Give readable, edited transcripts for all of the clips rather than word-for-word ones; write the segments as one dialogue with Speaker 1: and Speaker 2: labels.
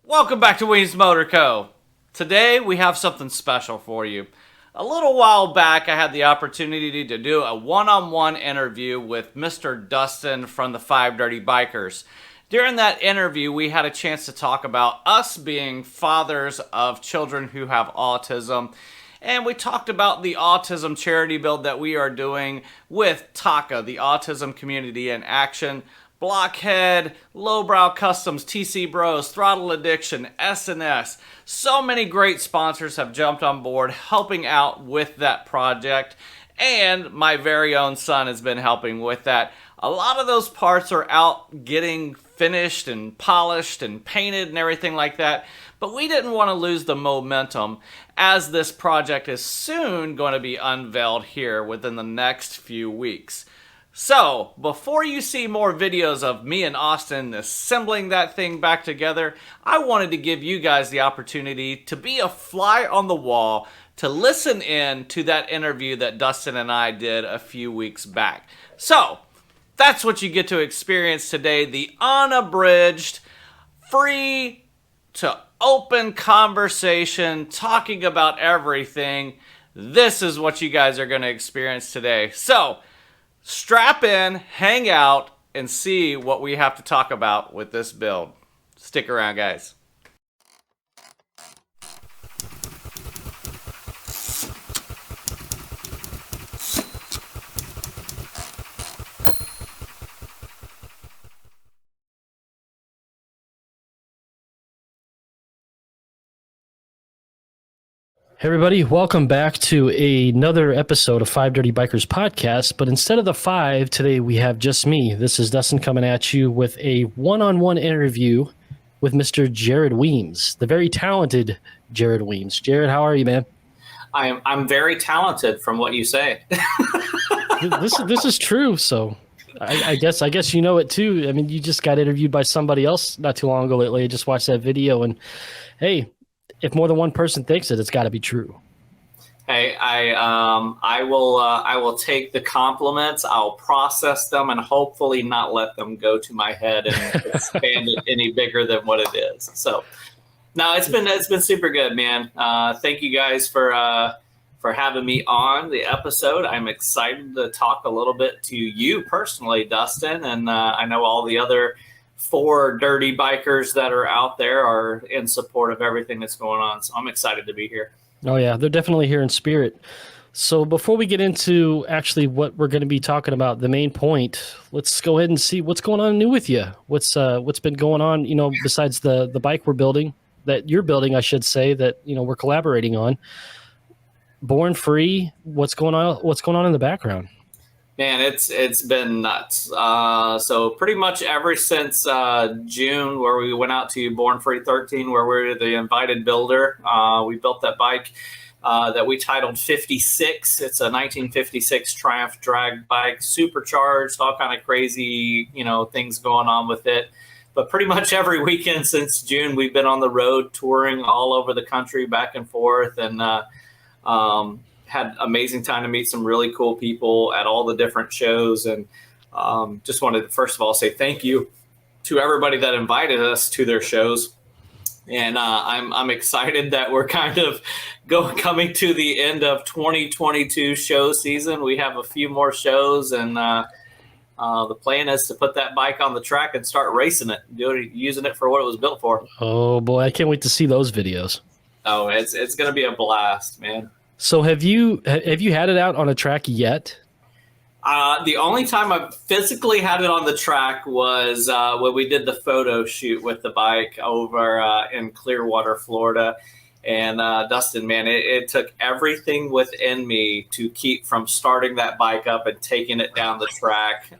Speaker 1: Welcome back to Weems Motor Co. Today we have something special for you. A little while back I had the opportunity to do a one-on-one interview with Mr. Dustin from the Five Dirty Bikers. During that interview we had a chance to talk about us being fathers of children who have autism. And we talked about the Autism Charity Build that we are doing with Taka, the Autism Community in Action, Blockhead, Lowbrow Customs, TC Bros, Throttle Addiction, S&S. So many great sponsors have jumped on board helping out with that project. And my very own son has been helping with that. A lot of those parts are out getting finished and polished and painted and everything like that. But we didn't want to lose the momentum as this project is soon going to be unveiled here within the next few weeks. So, before you see more videos of me and Austin assembling that thing back together, I wanted to give you guys the opportunity to be a fly on the wall to listen in to that interview that Dustin and I did a few weeks back. So, that's what you get to experience today, the unabridged, free to open conversation, talking about everything. This is what you guys are going to experience today. So, strap in, hang out, and see what we have to talk about with this build. Stick around, guys.
Speaker 2: Hey everybody, welcome back to another episode of Five Dirty Bikers podcast, but instead of the five, today we have just me. This is Dustin coming at you with a one-on-one interview with Mr. Jared Weems, the very talented Jared Weems. Jared, how are you, man?
Speaker 3: I'm very talented from what you say.
Speaker 2: This is true, so I guess you know it too. I mean, you just got interviewed by somebody else not too long ago lately. I just watched that video, and hey, if more than one person thinks it, it's got to be true.
Speaker 3: Hey, I will take the compliments. I'll process them and hopefully not let them go to my head and expand it any bigger than what it is. So, no, it's been super good, man. Thank you guys for having me on the episode. I'm excited to talk a little bit to you personally, Dustin, and I know all the other four dirty bikers that are out there are in support of everything that's going on. So I'm excited to be here.
Speaker 2: Oh yeah, they're definitely here in spirit. So before we get into actually what we're going to be talking about, the main point, let's go ahead and see what's going on new with you. What's been going on, besides the bike we're building, that you're building, I should say, that, we're collaborating on. Born Free, what's going on in the background?
Speaker 3: Man, it's been nuts. So pretty much ever since June, where we went out to Born Free 13, where we're the invited builder, we built that bike that we titled 56. It's a 1956 Triumph drag bike, supercharged, all kind of crazy, things going on with it. But pretty much every weekend since June, we've been on the road touring all over the country, back and forth, and had amazing time to meet some really cool people at all the different shows. And just wanted to, first of all, say thank you to everybody that invited us to their shows. And I'm excited that we're kind of coming to the end of 2022 show season. We have a few more shows, and the plan is to put that bike on the track and start racing it, using it for what it was built for.
Speaker 2: Oh boy, I can't wait to see those videos.
Speaker 3: Oh, it's going to be a blast, man.
Speaker 2: So have you had it out on a track yet?
Speaker 3: The only time I physically had it on the track was when we did the photo shoot with the bike over in Clearwater, Florida. And Dustin, man, it took everything within me to keep from starting that bike up and taking it down the track.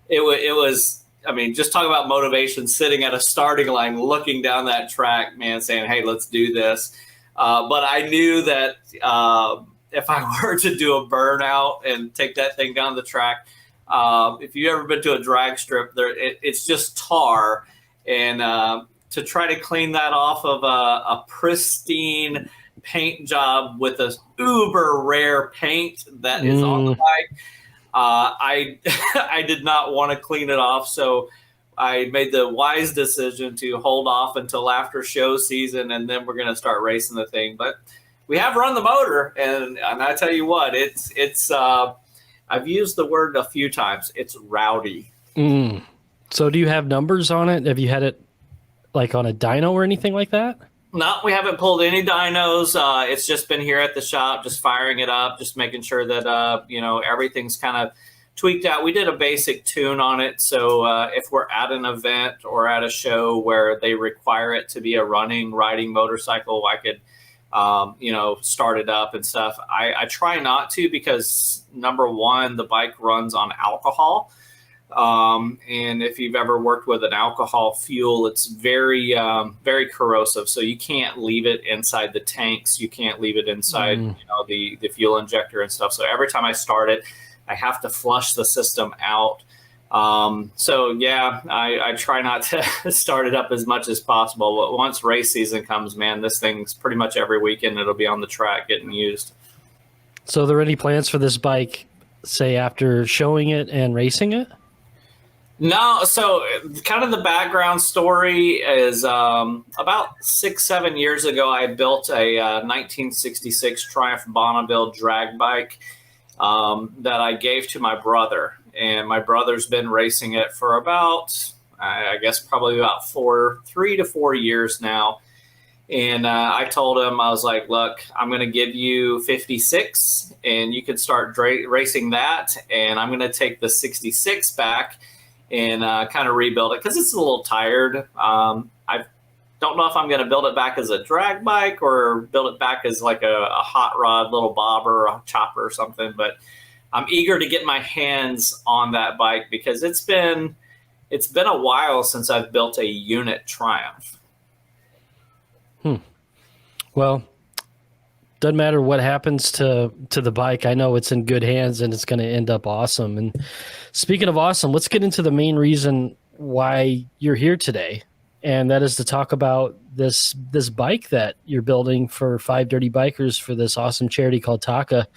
Speaker 3: It was, I mean, just talk about motivation, sitting at a starting line, looking down that track, man, saying, hey, let's do this. But I knew that if I were to do a burnout and take that thing down the track, if you've ever been to a drag strip, it's just tar. And to try to clean that off of a pristine paint job with a uber rare paint that is on the bike, I did not want to clean it off. So I made the wise decision to hold off until after show season, and then we're going to start racing the thing. But we have run the motor, and I tell you what, it's I've used the word a few times. It's rowdy.
Speaker 2: So do you have numbers on it? Have you had it like on a dyno or anything like that?
Speaker 3: No, we haven't pulled any dynos. It's just been here at the shop, just firing it up, just making sure that, everything's kind of tweaked out. We did a basic tune on it. So if we're at an event or at a show where they require it to be a riding motorcycle, I could, start it up and stuff. I try not to because, number one, the bike runs on alcohol. And if you've ever worked with an alcohol fuel, it's very, very corrosive. So you can't leave it inside the tanks. You can't leave it inside, the fuel injector and stuff. So every time I start it, I have to flush the system out. I try not to start it up as much as possible. But once race season comes, man, this thing's pretty much every weekend it'll be on the track getting used.
Speaker 2: So are there any plans for this bike, say, after showing it and racing it?
Speaker 3: No, so kind of the background story is about 6-7 years ago, I built a 1966 Triumph Bonneville drag bike that I gave to my brother. And my brother's been racing it for about, I guess, probably about 3 to 4 years now. And I told him, I was like, look, I'm going to give you 56 and you can start racing that. And I'm going to take the 66 back and kind of rebuild it because it's a little tired. I don't know if I'm going to build it back as a drag bike or build it back as like a hot rod, little bobber, a chopper or something. But I'm eager to get my hands on that bike because it's been a while since I've built a unit Triumph.
Speaker 2: Well, doesn't matter what happens to the bike. I know it's in good hands and it's going to end up awesome. And speaking of awesome, let's get into the main reason why you're here today. And that is to talk about this bike that you're building for 5 Dirty Bikers for this awesome charity called Taka.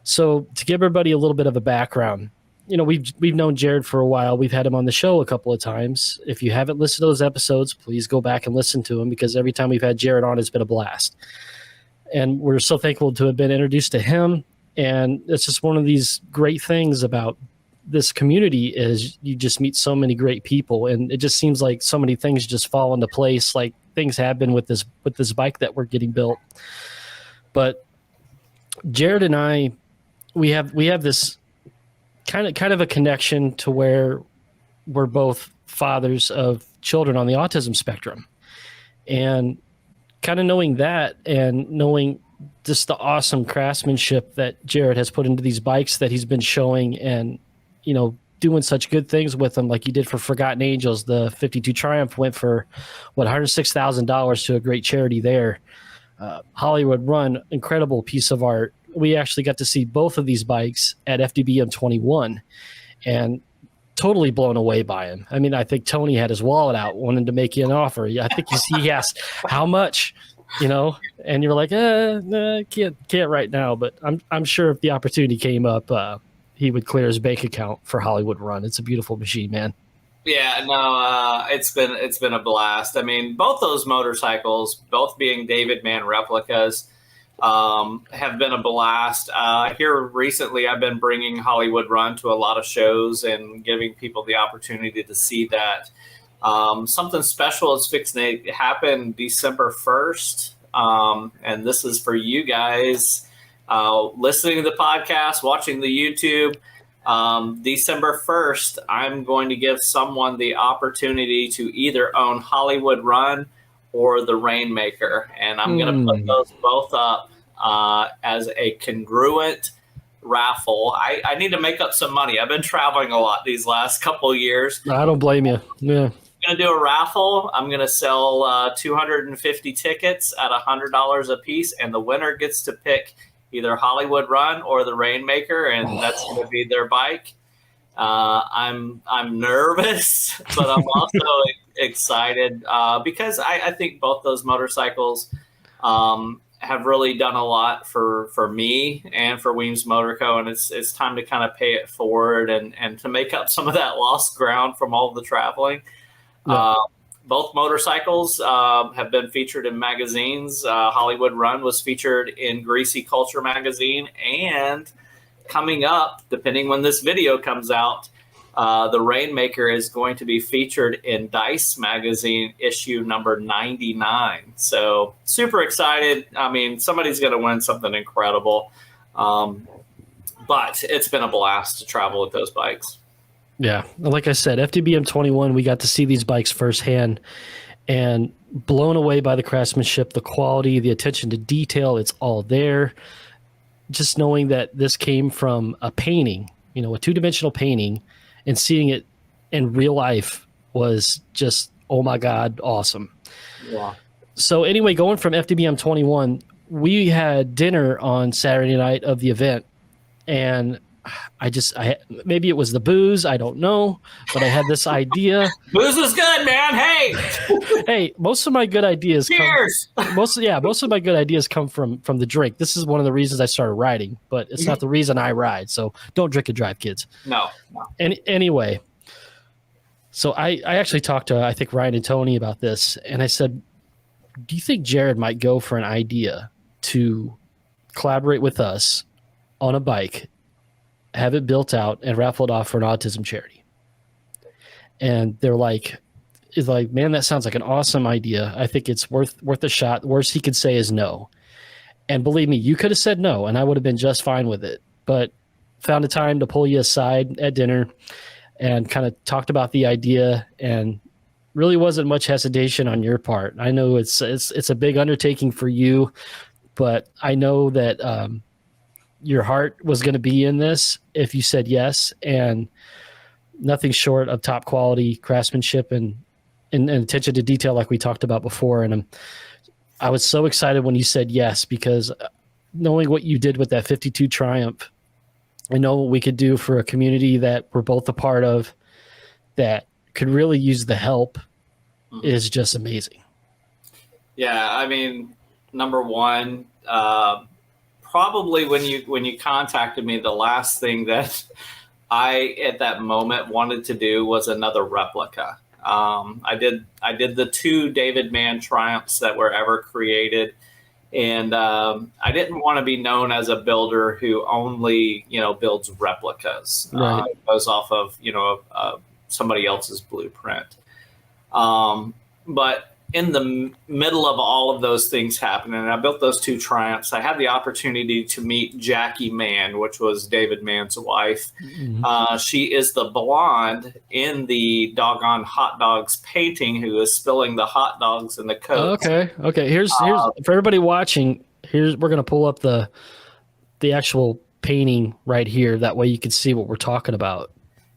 Speaker 2: So to give everybody a little bit of a background, we've known Jared for a while. We've had him on the show a couple of times. If you haven't listened to those episodes, please go back and listen to them because every time we've had Jared on, it's been a blast. And we're so thankful to have been introduced to him. And it's just one of these great things about this community is you just meet so many great people. And it just seems like so many things just fall into place, like things have been with this bike that we're getting built. But Jared and I, we have this kind of a connection to where we're both fathers of children on the autism spectrum. And kind of knowing that and knowing just the awesome craftsmanship that Jared has put into these bikes that he's been showing and, doing such good things with them like he did for Forgotten Angels. The 52 Triumph went for, $106,000 to a great charity there. Hollywood Run, incredible piece of art. We actually got to see both of these bikes at FDBM 21 and totally blown away by him. I mean, I think Tony had his wallet out wanting to make you an offer. I think he asked how much, and you're like, can't right now. But I'm sure if the opportunity came up, he would clear his bank account for Hollywood Run. It's a beautiful machine, man.
Speaker 3: Yeah, no, it's been a blast. I mean, both those motorcycles, both being David Mann replicas, have been a blast. Here recently, I've been bringing Hollywood Run to a lot of shows and giving people the opportunity to see that. Something special is fixing to happen December 1st, and this is for you guys listening to the podcast, watching the YouTube. December 1st, I'm going to give someone the opportunity to either own Hollywood Run or the Rainmaker. And I'm going to put those both up as a congruent raffle. I need to make up some money. I've been traveling a lot these last couple years.
Speaker 2: I don't blame you. Yeah.
Speaker 3: I'm going to do a raffle. I'm going to sell 250 tickets at $100 a piece, and the winner gets to pick either Hollywood Run or the Rainmaker, and that's going to be their bike. I'm nervous, but I'm also excited because I think both those motorcycles have really done a lot for me and for Weems Motor Co. And it's time to kind of pay it forward and to make up some of that lost ground from all of the traveling.
Speaker 2: Yeah.
Speaker 3: Both motorcycles have been featured in magazines. Hollywood Run was featured in Greasy Culture magazine, and coming up, depending when this video comes out, the Rainmaker is going to be featured in Dice magazine issue number 99. So super excited. I mean, somebody's going to win something incredible. But it's been a blast to travel with those bikes.
Speaker 2: Yeah. Like I said, FDBM 21, we got to see these bikes firsthand and blown away by the craftsmanship, the quality, the attention to detail. It's all there. Just knowing that this came from a painting, a 2-dimensional painting, and seeing it in real life was just, oh my God, awesome.
Speaker 3: Yeah.
Speaker 2: So anyway, going from FDBM 21, we had dinner on Saturday night of the event, and I maybe it was the booze, I don't know, but I had this idea.
Speaker 3: Booze is good, man. Hey,
Speaker 2: hey, most of my good ideas
Speaker 3: cheers.
Speaker 2: Most of my good ideas come from the drink. This is one of the reasons I started riding, but it's not the reason I ride. So don't drink and drive, kids.
Speaker 3: No.
Speaker 2: Anyway, so I actually talked to, I think, Ryan and Tony about this, and I said, do you think Jared might go for an idea to collaborate with us on a bike, have it built out, and raffle it off for an autism charity? And they're like, man, that sounds like an awesome idea. I think it's worth a shot. The worst he could say is no. And believe me, you could have said no, and I would have been just fine with it. But found a time to pull you aside at dinner and kind of talked about the idea, and really wasn't much hesitation on your part. I know it's a big undertaking for you, but I know that your heart was going to be in this if you said yes, and nothing short of top quality craftsmanship and attention to detail like we talked about before. And I was so excited when you said yes, because knowing what you did with that 52 Triumph, I know what we could do for a community that we're both a part of that could really use the help is just amazing.
Speaker 3: Yeah, I mean, number one, probably when you contacted me, the last thing that I at that moment wanted to do was another replica. I did the 2 David Mann Triumphs that were ever created, and I didn't want to be known as a builder who only builds replicas.
Speaker 2: Right.
Speaker 3: Goes off of somebody else's blueprint. But in the middle of all of those things happening, I built those 2 Triumphs. I had the opportunity to meet Jackie Mann, which was David Mann's wife. Mm-hmm. She is the blonde in the Doggone Hot Dogs painting who is spilling the hot dogs in the coat.
Speaker 2: Okay. Here's for everybody watching. We're gonna pull up the actual painting right here. That way you can see what we're talking about.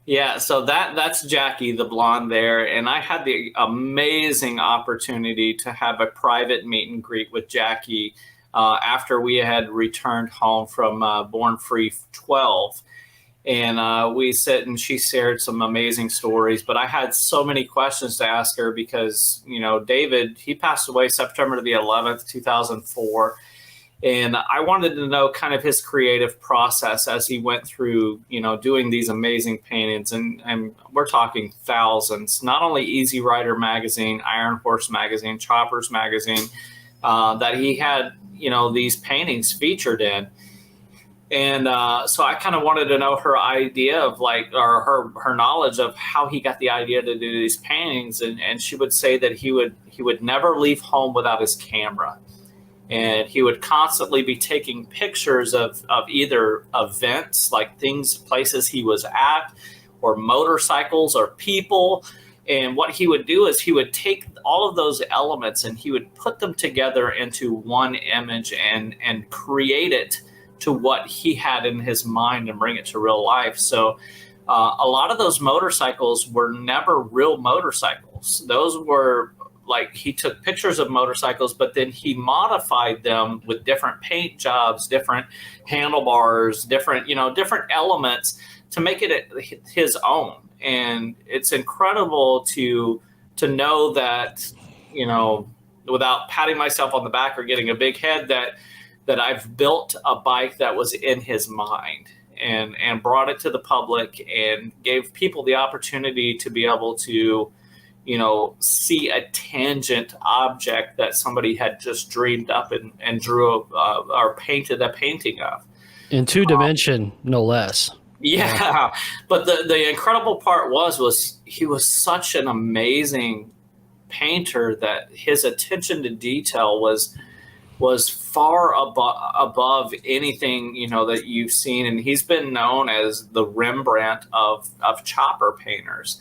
Speaker 3: Yeah, so that's Jackie, the blonde there, and I had the amazing opportunity to have a private meet and greet with Jackie after we had returned home from Born Free 12, and we sit and she shared some amazing stories. But I had so many questions to ask her because David, he passed away September the 11th, 2004. And I wanted to know kind of his creative process as he went through, doing these amazing paintings. And we're talking thousands, not only Easy Rider magazine, Iron Horse magazine, Choppers magazine, that he had, these paintings featured in. And so I kind of wanted to know her idea of or her knowledge of how he got the idea to do these paintings. And she would say that he would never leave home without his camera. And he would constantly be taking pictures of either events, like places he was at, or motorcycles or people. And what he would do is he would take all of those elements and he would put them together into one image and create it to what he had in his mind and bring it to real life. So a lot of those motorcycles were never real motorcycles. Those were he took pictures of motorcycles, but then he modified them with different paint jobs, different handlebars, different elements to make it his own. And it's incredible to know that, without patting myself on the back or getting a big head, that I've built a bike that was in his mind, and brought it to the public and gave people the opportunity to be able to, see a tangent object that somebody had just dreamed up and drew or painted a painting of.
Speaker 2: In 2D, no less.
Speaker 3: Yeah. But the incredible part was he was such an amazing painter that his attention to detail was far above anything, that you've seen. And he's been known as the Rembrandt of chopper painters.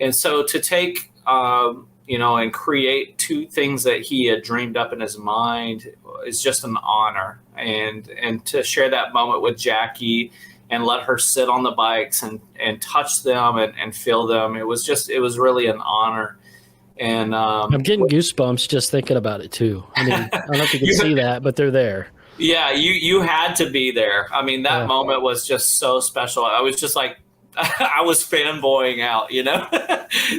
Speaker 3: And so to take, and create two things that he had dreamed up in his mind is just an honor. And to share that moment with Jackie and let her sit on the bikes and touch them and feel them, it was really an honor. And
Speaker 2: I'm getting goosebumps just thinking about it too. I mean, I don't know if you can see that, but they're there.
Speaker 3: Yeah, you had to be there. I mean, that moment was just so special. I was just like, I was fanboying out,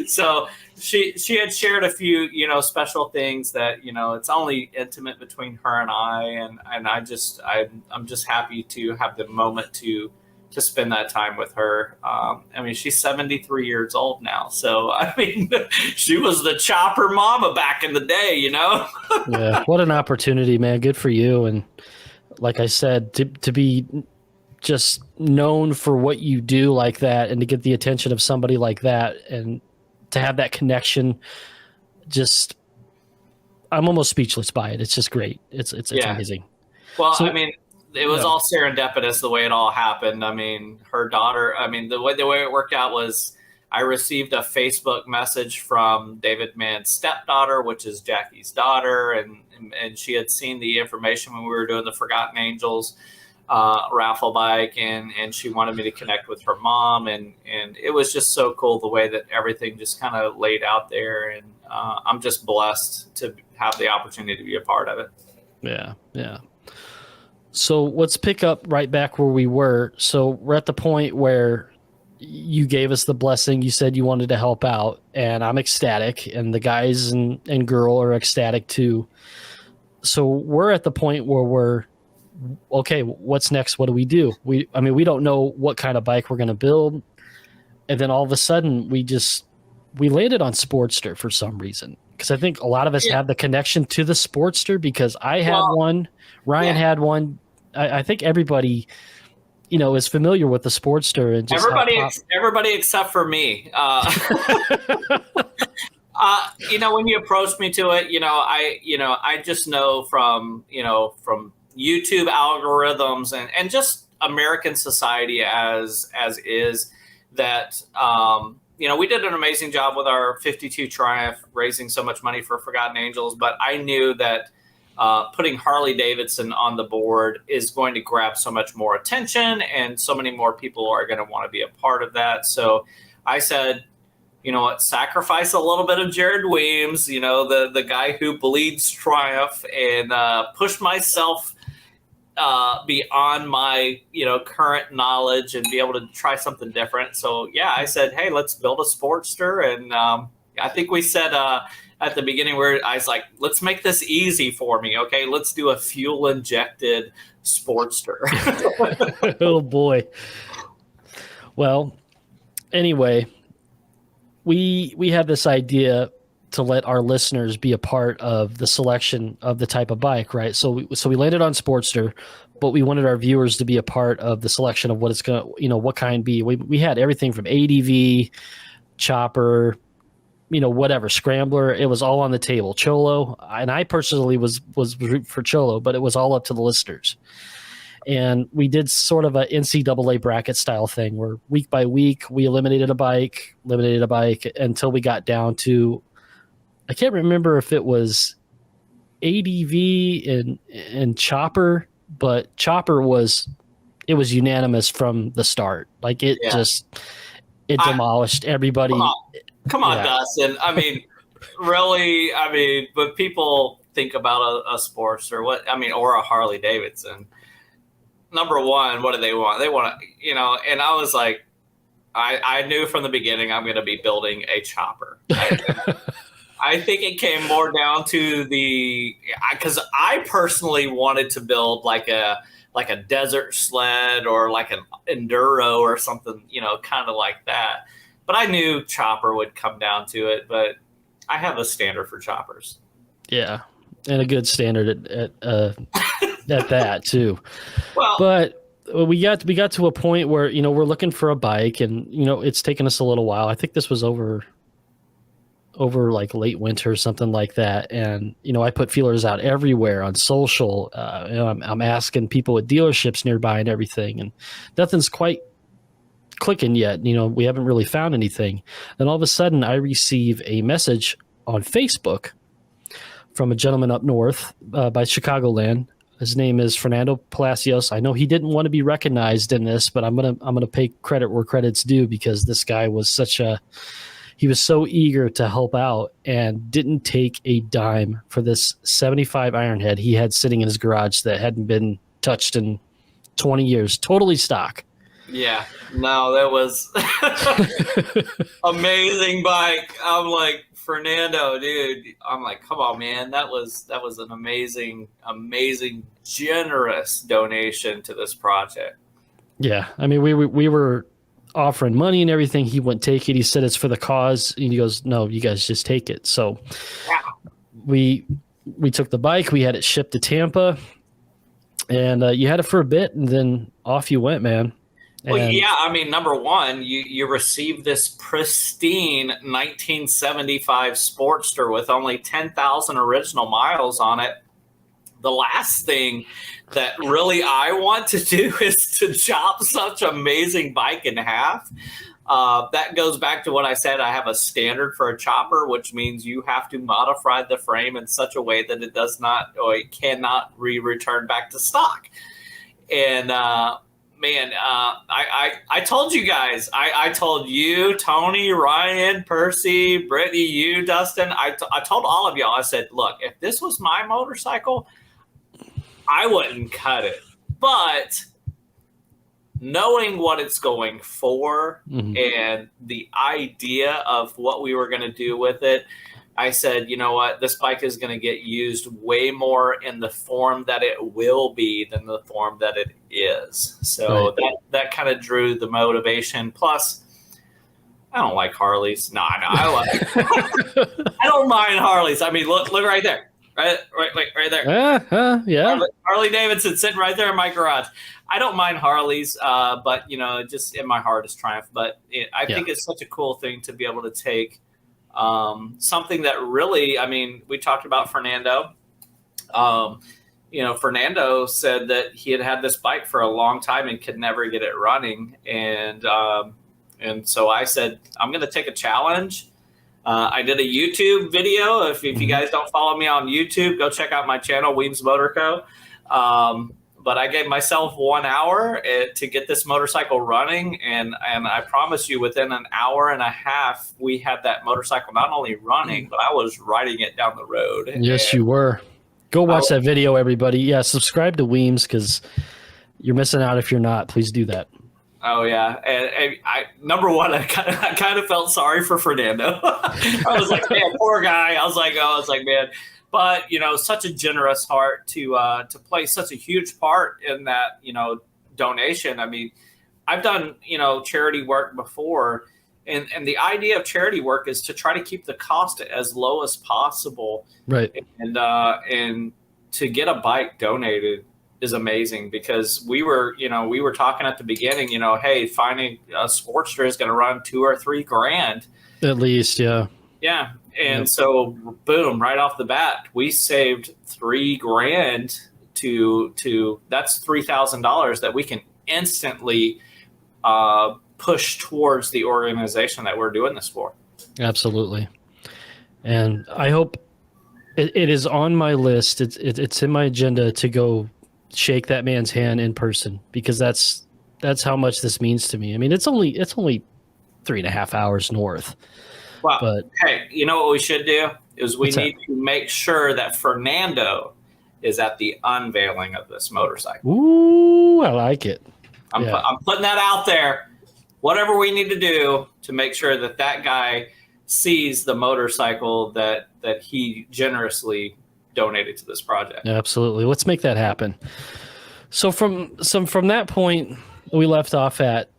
Speaker 3: So she had shared a few, special things that, it's only intimate between her and I, and I'm just happy to have the moment to spend that time with her. I mean, she's 73 years old now. So, I mean, she was the chopper mama back in the day,
Speaker 2: Yeah. What an opportunity, man. Good for you. And like I said, to be just known for what you do like that, and to get the attention of somebody like that, and to have that connection, just, I'm almost speechless by it. It's just great. It's amazing.
Speaker 3: Well, so, I mean, it was all serendipitous the way it all happened. I mean, her daughter, the way it worked out was I received a Facebook message from David Mann's stepdaughter, which is Jackie's daughter. And she had seen the information when we were doing the Forgotten Angels raffle bike, and she wanted me to connect with her mom. And it was just so cool the way that everything just kind of laid out there. And I'm just blessed to have the opportunity to be a part of it.
Speaker 2: Yeah. Yeah. So let's pick up right back where we were. So we're at the point where you gave us the blessing. You said you wanted to help out, and I'm ecstatic, and the guys and girl are ecstatic too. So we're at the point where we're, okay, what's next? What do we do? We don't know what kind of bike we're going to build. And then all of a sudden we landed on Sportster for some reason. Because I think a lot of us have the connection to the Sportster, because I had one, Ryan had one. I think everybody, is familiar with the Sportster, and just
Speaker 3: everybody except for me. When you approached me to it, I just know from YouTube algorithms and just American society as is that, we did an amazing job with our 52 Triumph, raising so much money for Forgotten Angels. But I knew that putting Harley Davidson on the board is going to grab so much more attention, and so many more people are going to want to be a part of that. So I said, you know what, sacrifice a little bit of Jared Weems, the guy who bleeds Triumph, and push myself beyond my, current knowledge, and be able to try something different. So yeah, I said, hey, let's build a Sportster. And I think we said at the beginning where I was like, let's make this easy for me. Okay, let's do a fuel injected Sportster.
Speaker 2: Oh boy. Well, anyway, we had this idea to let our listeners be a part of the selection of the type of bike, right? So we landed on Sportster, but we wanted our viewers to be a part of the selection of what it's going to, what kind be. We had everything from ADV, chopper, whatever, scrambler. It was all on the table. Cholo, and I personally was for Cholo, but it was all up to the listeners. And we did sort of a NCAA bracket style thing where week by week we eliminated a bike until we got down to, I can't remember if it was ADV and chopper, but chopper was unanimous from the start. Like it demolished everybody.
Speaker 3: Come on, Dustin. Really, but people think about a Sportster, or a Harley Davidson. Number one, what do they want? They want to, and I was like, I knew from the beginning I'm going to be building a chopper. I think it came more down to because I personally wanted to build like a desert sled or like an enduro or something, kind of like that. But I knew chopper would come down to it. But I have a standard for choppers.
Speaker 2: Yeah, and a good standard at that too.
Speaker 3: Well,
Speaker 2: but we got to a point where we're looking for a bike, and it's taken us a little while. I think this was over like late winter or something like that, and I put feelers out everywhere on social. I'm asking people at dealerships nearby and everything, and nothing's quite clicking yet. We haven't really found anything. Then all of a sudden I receive a message on Facebook from a gentleman up north by Chicagoland. His name is Fernando Palacios. I know he didn't want to be recognized in this, but I'm gonna pay credit where credit's due, because this guy was he was so eager to help out and didn't take a dime for this 75 Ironhead he had sitting in his garage that hadn't been touched in 20 years. Totally stock.
Speaker 3: Yeah, no, that was amazing bike. I'm like, Fernando, dude, I'm like, come on, man. That was an amazing, generous donation to this project.
Speaker 2: Yeah. I mean, we were offering money and everything. He wouldn't take it. He said it's for the cause. And he goes, no, you guys just take it. So we took the bike, we had it shipped to Tampa, and you had it for a bit, and then off you went, man.
Speaker 3: Well, yeah, I mean, number one, you received this pristine 1975 Sportster with only 10,000 original miles on it. The last thing that really I want to do is to chop such amazing bike in half. That goes back to what I said. I have a standard for a chopper, which means you have to modify the frame in such a way that it does not, or it cannot return back to stock. And man, I told you guys, I told you, Tony, Ryan, Percy, Brittany, you, Dustin, I told all of y'all, I said, look, if this was my motorcycle, I wouldn't cut it. But knowing what it's going for and the idea of what we were going to do with it, I said, you know what, this bike is going to get used way more in the form that it will be than the form that it is. So that kind of drew the motivation. Plus, I don't like Harleys. No, I don't mind Harleys. I mean, look right there. Right there.
Speaker 2: Yeah.
Speaker 3: Harley Davidson sitting right there in my garage. I don't mind Harleys, but, just in my heart is Triumph. But I think it's such a cool thing to be able to take something that really, I mean, we talked about Fernando. Fernando said that he had this bike for a long time and could never get it running. And so I said, I'm going to take a challenge. I did a YouTube video. If you guys don't follow me on YouTube, go check out my channel, Weems Motor Co. But I gave myself 1 hour to get this motorcycle running. And I promise you, within an hour and a half, we had that motorcycle not only running, but I was riding it down the road.
Speaker 2: Yes, you were. Go watch that video, everybody. Yeah, subscribe to Weems, because you're missing out if you're not. Please do that.
Speaker 3: Oh yeah, and number one, I kind of felt sorry for Fernando. I was like, man, poor guy. I was like, man, but such a generous heart to play such a huge part in that donation. I mean, I've done charity work before, and the idea of charity work is to try to keep the cost as low as possible,
Speaker 2: right?
Speaker 3: And to get a bike donated is amazing, because we were talking at the beginning, hey, finding a Sportster is going to run $2 or $3 grand
Speaker 2: at least. Yeah.
Speaker 3: And so boom, right off the bat, we saved $3 grand to that's $3,000 that we can instantly push towards the organization that we're doing this for. Absolutely.
Speaker 2: And I hope it is on my list. It's in my agenda to go shake that man's hand in person, because that's how much this means to me. I mean, it's only 3.5 hours north.
Speaker 3: Well,
Speaker 2: but
Speaker 3: hey, you know what we should do is we need to make sure that Fernando is at the unveiling of this motorcycle.
Speaker 2: Ooh, I like it.
Speaker 3: I'm putting that out there. Whatever we need to do to make sure that guy sees the motorcycle that he generously donated to this project.
Speaker 2: Absolutely. Let's make that happen. So from that point we left off at,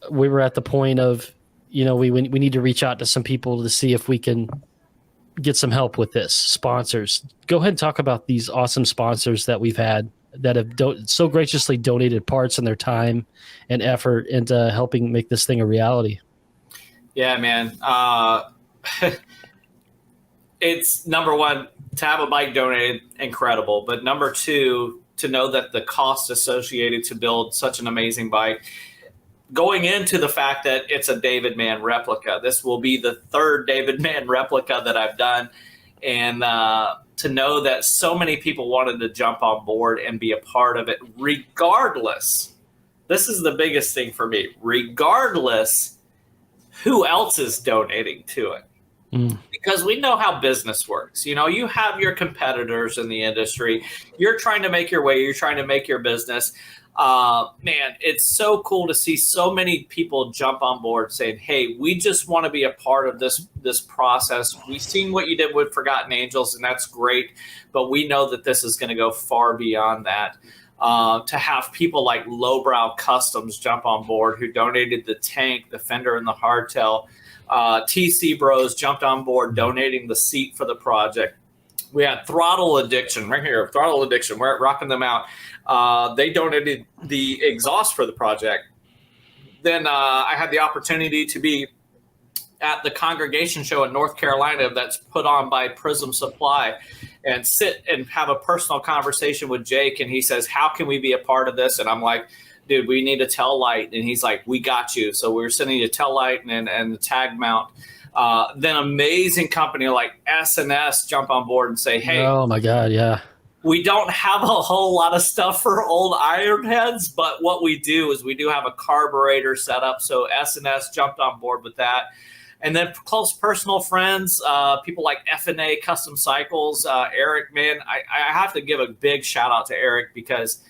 Speaker 2: we were at the point of, we need to reach out to some people to see if we can get some help with this. Sponsors. Go ahead and talk about these awesome sponsors that we've had that have so graciously donated parts and their time and effort into helping make this thing a reality.
Speaker 3: Yeah, man. It's number one, to have a bike donated, incredible. But number two, to know that the cost associated to build such an amazing bike, going into the fact that it's a David Mann replica. This will be the third David Mann replica that I've done. And to know that so many people wanted to jump on board and be a part of it, regardless. This is the biggest thing for me. Regardless who else is donating to it. Because we know how business works. You have your competitors in the industry. You're trying to make your way. You're trying to make your business. Man, it's so cool to see so many people jump on board saying, hey, we just want to be a part of this process. We've seen what you did with Forgotten Angels, and that's great. But we know that this is going to go far beyond that. To have people like Lowbrow Customs jump on board, who donated the tank, the fender, and the hardtail. TC Bros jumped on board, donating the seat for the project. We had Throttle Addiction right here. Throttle Addiction, we're rocking them out. They donated the exhaust for the project. Then I had the opportunity to be at the congregation show in North Carolina that's put on by Prism Supply, and sit and have a personal conversation with Jake. And he says, how can we be a part of this? And I'm like, dude, we need a tail light. And he's like, we got you. So we're sending you a tail light and the tag mount. Then amazing company like S&S jump on board and say, hey,
Speaker 2: oh my God, yeah.
Speaker 3: We don't have a whole lot of stuff for old ironheads, but what we do is we do have a carburetor set up. So S&S jumped on board with that. And then close personal friends, people like F&A Custom Cycles, Eric, man, I have to give a big shout out to Eric because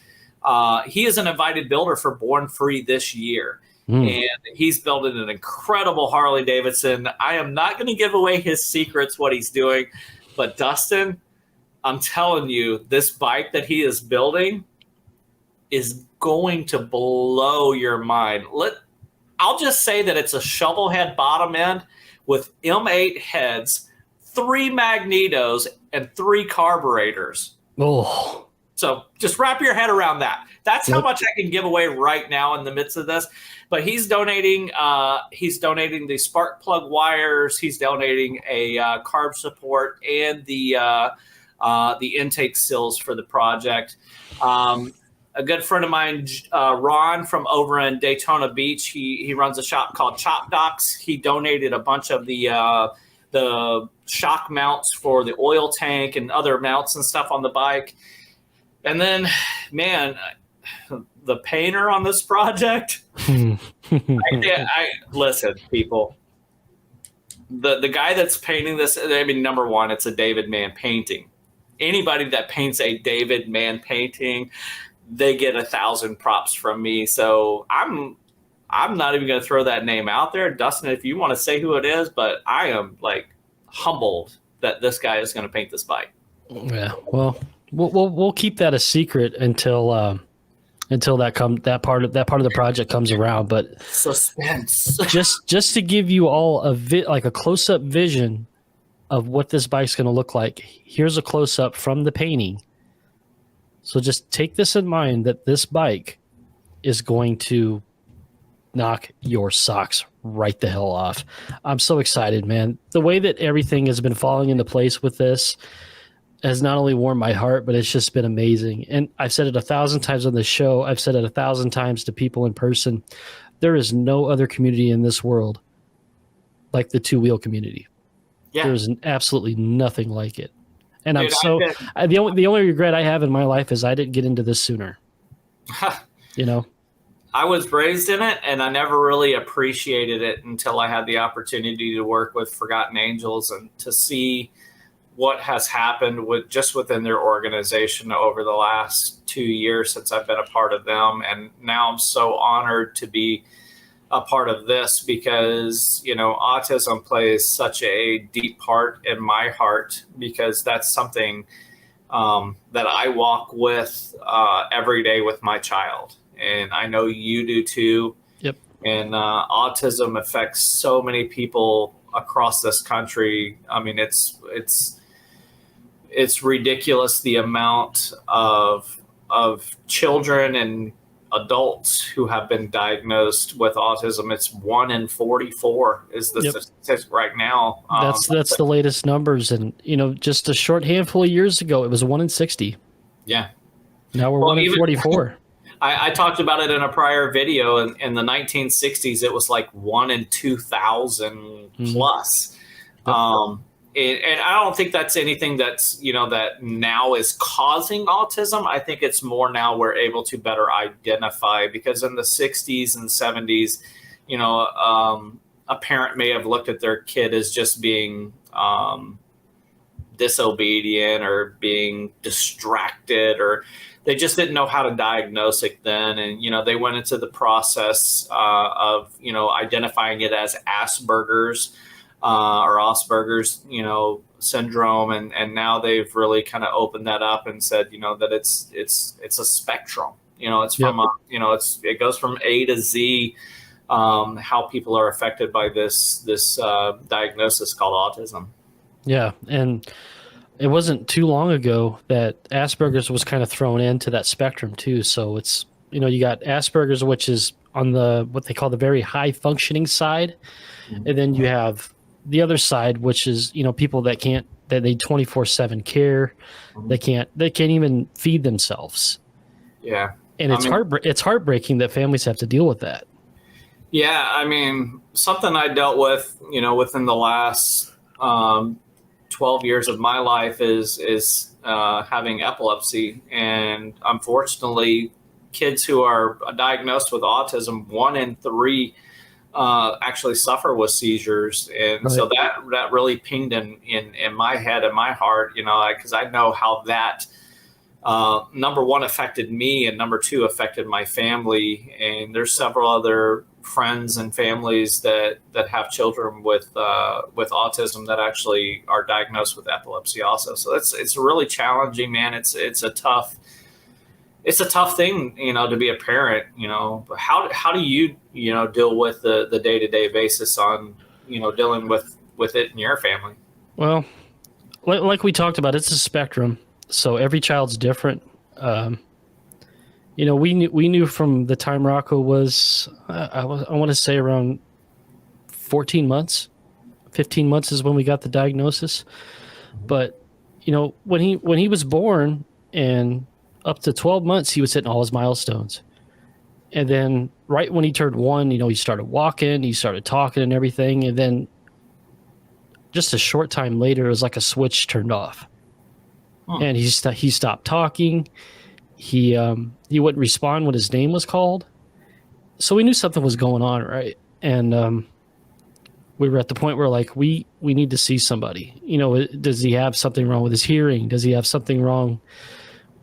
Speaker 3: he is an invited builder for Born Free this year. And he's building an incredible Harley Davidson. I am not going to give away his secrets, what he's doing, but Dustin, I'm telling you, this bike that he is building is going to blow your mind. I'll just say that it's a shovel head bottom end with M8 heads, 3 magnetos, and 3 carburetors.
Speaker 2: Oh.
Speaker 3: So just wrap your head around that. That's how much I can give away right now in the midst of this. But he's donating the spark plug wires. He's donating a carb support and the intake sills for the project. A good friend of mine, Ron from over in Daytona Beach, he runs a shop called Chop Docs. He donated a bunch of the shock mounts for the oil tank and other mounts and stuff on the bike. And then, man, the painter on this project, I listen, people. The guy that's painting this, I mean, number one, it's a David Mann painting. Anybody that paints a David Mann painting, they get 1,000 props from me. So I'm not even going to throw that name out there. Dustin, if you want to say who it is, but I am like humbled that this guy is going to paint this bike.
Speaker 2: Yeah, well, we'll keep that a secret until that part of the project comes around. But
Speaker 3: suspense.
Speaker 2: just to give you all a close up vision of what this bike's going to look like. Here's a close up from the painting. So just take this in mind that this bike is going to knock your socks right the hell off. I'm so excited, man. The way that everything has been falling into place with this has not only warmed my heart, but it's just been amazing. And I've said it 1,000 times on the show. I've said it 1,000 times to people in person. There is no other community in this world like the two-wheel community. Yeah. There's absolutely nothing like it. And dude, the only regret I have in my life is I didn't get into this sooner. You know,
Speaker 3: I was raised in it, and I never really appreciated it until I had the opportunity to work with Forgotten Angels and to see what has happened within their organization over the last 2 years since I've been a part of them. And now I'm so honored to be a part of this because, autism plays such a deep part in my heart because that's something that I walk with every day with my child. And I know you do too.
Speaker 2: Yep.
Speaker 3: And autism affects so many people across this country. I mean, it's ridiculous the amount of children and adults who have been diagnosed with autism. It's 1 in 44 is the statistic right now.
Speaker 2: That's the latest numbers, and just a short handful of years ago, it was 1 in 60.
Speaker 3: Yeah.
Speaker 2: Now we're 1 in 44.
Speaker 3: I talked about it in a prior video. In the 1960s, it was like 1 in 2,000 plus. And I don't think that's anything that's, that now is causing autism. I think it's more now we're able to better identify because in the 60s and 70s, a parent may have looked at their kid as just being disobedient or being distracted, or they just didn't know how to diagnose it then. And, they went into the process of, identifying it as Asperger's. Or Asperger's, syndrome, and now they've really kind of opened that up and said, that it's a spectrum. It's from it goes from A to Z. How people are affected by this diagnosis called autism.
Speaker 2: Yeah, and it wasn't too long ago that Asperger's was kind of thrown into that spectrum too. So it's you got Asperger's, which is on what they call the very high functioning side, and then you have the other side, which is people that they 24/7 care, they can't even feed themselves.
Speaker 3: Yeah,
Speaker 2: and it's heartbreaking that families have to deal with that.
Speaker 3: Yeah, I mean, something I dealt with, within the last 12 years of my life is having epilepsy, and unfortunately, kids who are diagnosed with autism, 1 in 3. Actually suffer with seizures, and right. So that really pinged in my head and my heart, because I know how that number one affected me, and number two affected my family. And there's several other friends and families that have children with autism that actually are diagnosed with epilepsy also. So it's really challenging, man. It's a tough thing, to be a parent, but how do you, deal with the day-to-day basis on, dealing with it in your family?
Speaker 2: Well, like we talked about, it's a spectrum. So every child's different. We knew from the time Rocco was, I want to say around 14 months, 15 months is when we got the diagnosis. But, when he was born and up to 12 months, he was hitting all his milestones. And then right when he turned 1, he started walking, he started talking and everything. And then just a short time later, it was like a switch turned off. And he stopped talking. He wouldn't respond when his name was called. So we knew something was going on, right? And we were at the point where we need to see somebody. Does he have something wrong with his hearing? Does he have something wrong?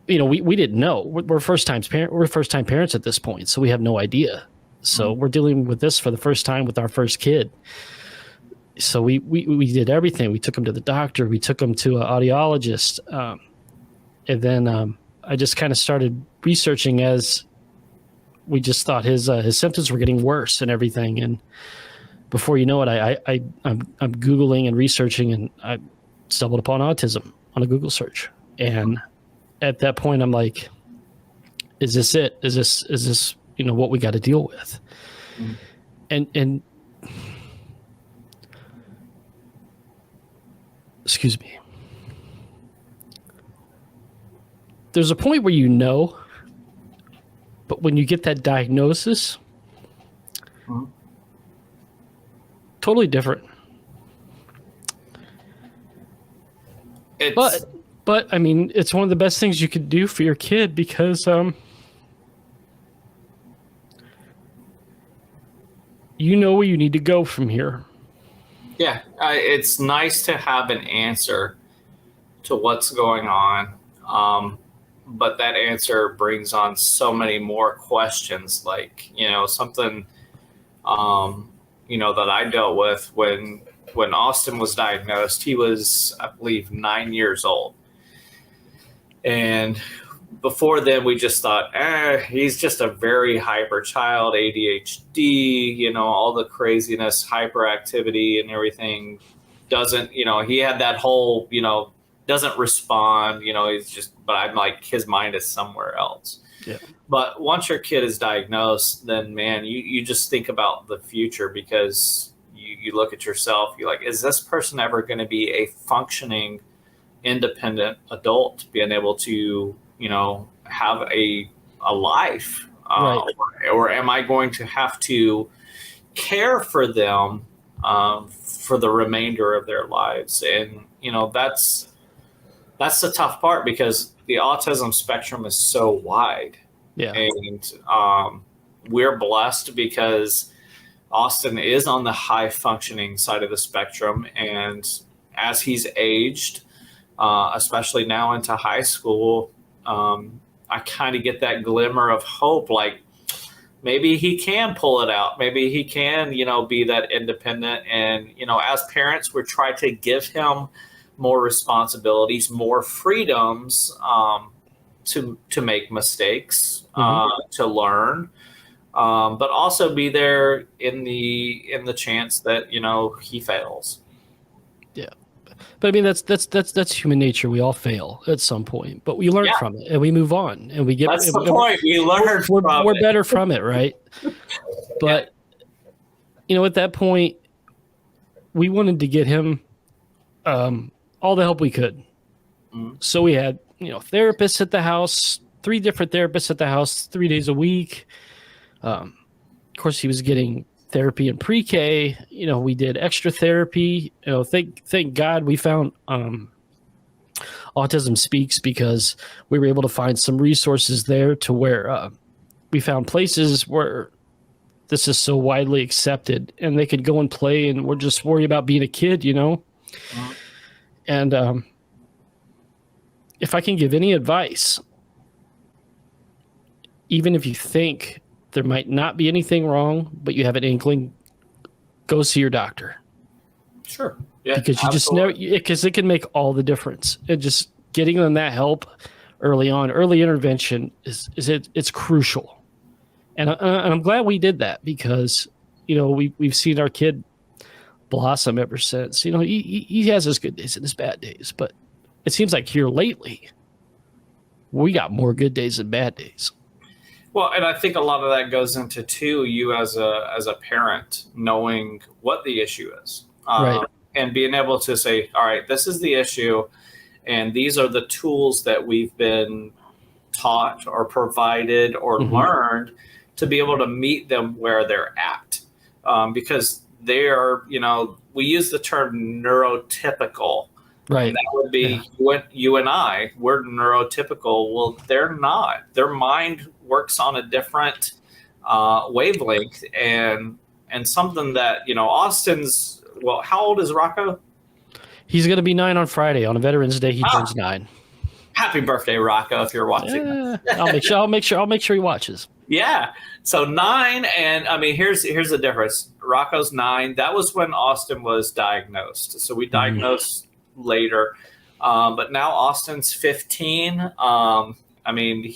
Speaker 2: We didn't know. We're first-time parents at this point, so we have no idea. So we're dealing with this for the first time with our first kid. So we did everything. We took him to the doctor. We took him to an audiologist. And then I just kind of started researching as we just thought his symptoms were getting worse and everything. And before you know it, I'm Googling and researching, and I stumbled upon autism on a Google search. And at that point, I'm like, is this it? Is this what we got to deal with? And excuse me. There's a point where but when you get that diagnosis, totally different. But I mean, it's one of the best things you could do for your kid because you know where you need to go from here.
Speaker 3: Yeah, it's nice to have an answer to what's going on, but that answer brings on so many more questions. Like, something that I dealt with when Austin was diagnosed. He was, I believe, 9 years old. And before then, we just thought, he's just a very hyper child, ADHD, all the craziness, hyperactivity and everything. Doesn't, he had that whole, doesn't respond, he's just, but I'm like, his mind is somewhere else.
Speaker 2: Yeah.
Speaker 3: But once your kid is diagnosed, then man, you just think about the future, because you look at yourself, you're like, is this person ever going to be a functioning, independent adult, being able to, have a life,
Speaker 2: Right.
Speaker 3: or am I going to have to care for them for the remainder of their lives? And that's the tough part, because the autism spectrum is so wide.
Speaker 2: Yeah.
Speaker 3: And we're blessed because Austin is on the high functioning side of the spectrum, and as he's aged, especially now into high school, I kind of get that glimmer of hope, like maybe he can pull it out. Maybe he can, be that independent. And, as parents, we're trying to give him more responsibilities, more freedoms, to make mistakes, to learn, but also be there in the chance that, he fails.
Speaker 2: Yeah. But I mean, that's human nature. We all fail at some point, but we learn from it and we move on and we get.
Speaker 3: That's the point. We learn from it.
Speaker 2: We're better from it, right? But at that point, we wanted to get him all the help we could. So we had therapists at the house, 3 different therapists at the house, 3 days a week. Of course, he was getting therapy in pre-K. We did extra therapy. Thank God we found Autism Speaks, because we were able to find some resources there to where we found places where this is so widely accepted and they could go and play, and we're just worried about being a kid, And if I can give any advice, even if you think there might not be anything wrong, but you have an inkling, go see your doctor.
Speaker 3: Sure. Yeah.
Speaker 2: Because you just know, because it can make all the difference. And just getting them that help early on, early intervention it's crucial. And I'm glad we did that, because we've seen our kid blossom ever since. He has his good days and his bad days, but it seems like here lately we got more good days than bad days.
Speaker 3: Well, and I think a lot of that goes into too, you as a parent knowing what the issue is,
Speaker 2: right,
Speaker 3: and being able to say, all right, this is the issue, and these are the tools that we've been taught or provided or learned to be able to meet them where they're at, because they are, we use the term neurotypical.
Speaker 2: Right.
Speaker 3: And that would be you and I, we're neurotypical. Well, they're not. Their mind works on a different wavelength, and something that, Austin's, well, how old is Rocco?
Speaker 2: He's going to be 9 on Friday. On a Veterans Day, he turns 9.
Speaker 3: Happy birthday, Rocco, if you're watching.
Speaker 2: I'll make sure he watches.
Speaker 3: Yeah. So 9, and I mean, here's the difference. Rocco's 9. That was when Austin was diagnosed. So we diagnosed later, but now Austin's 15. I mean,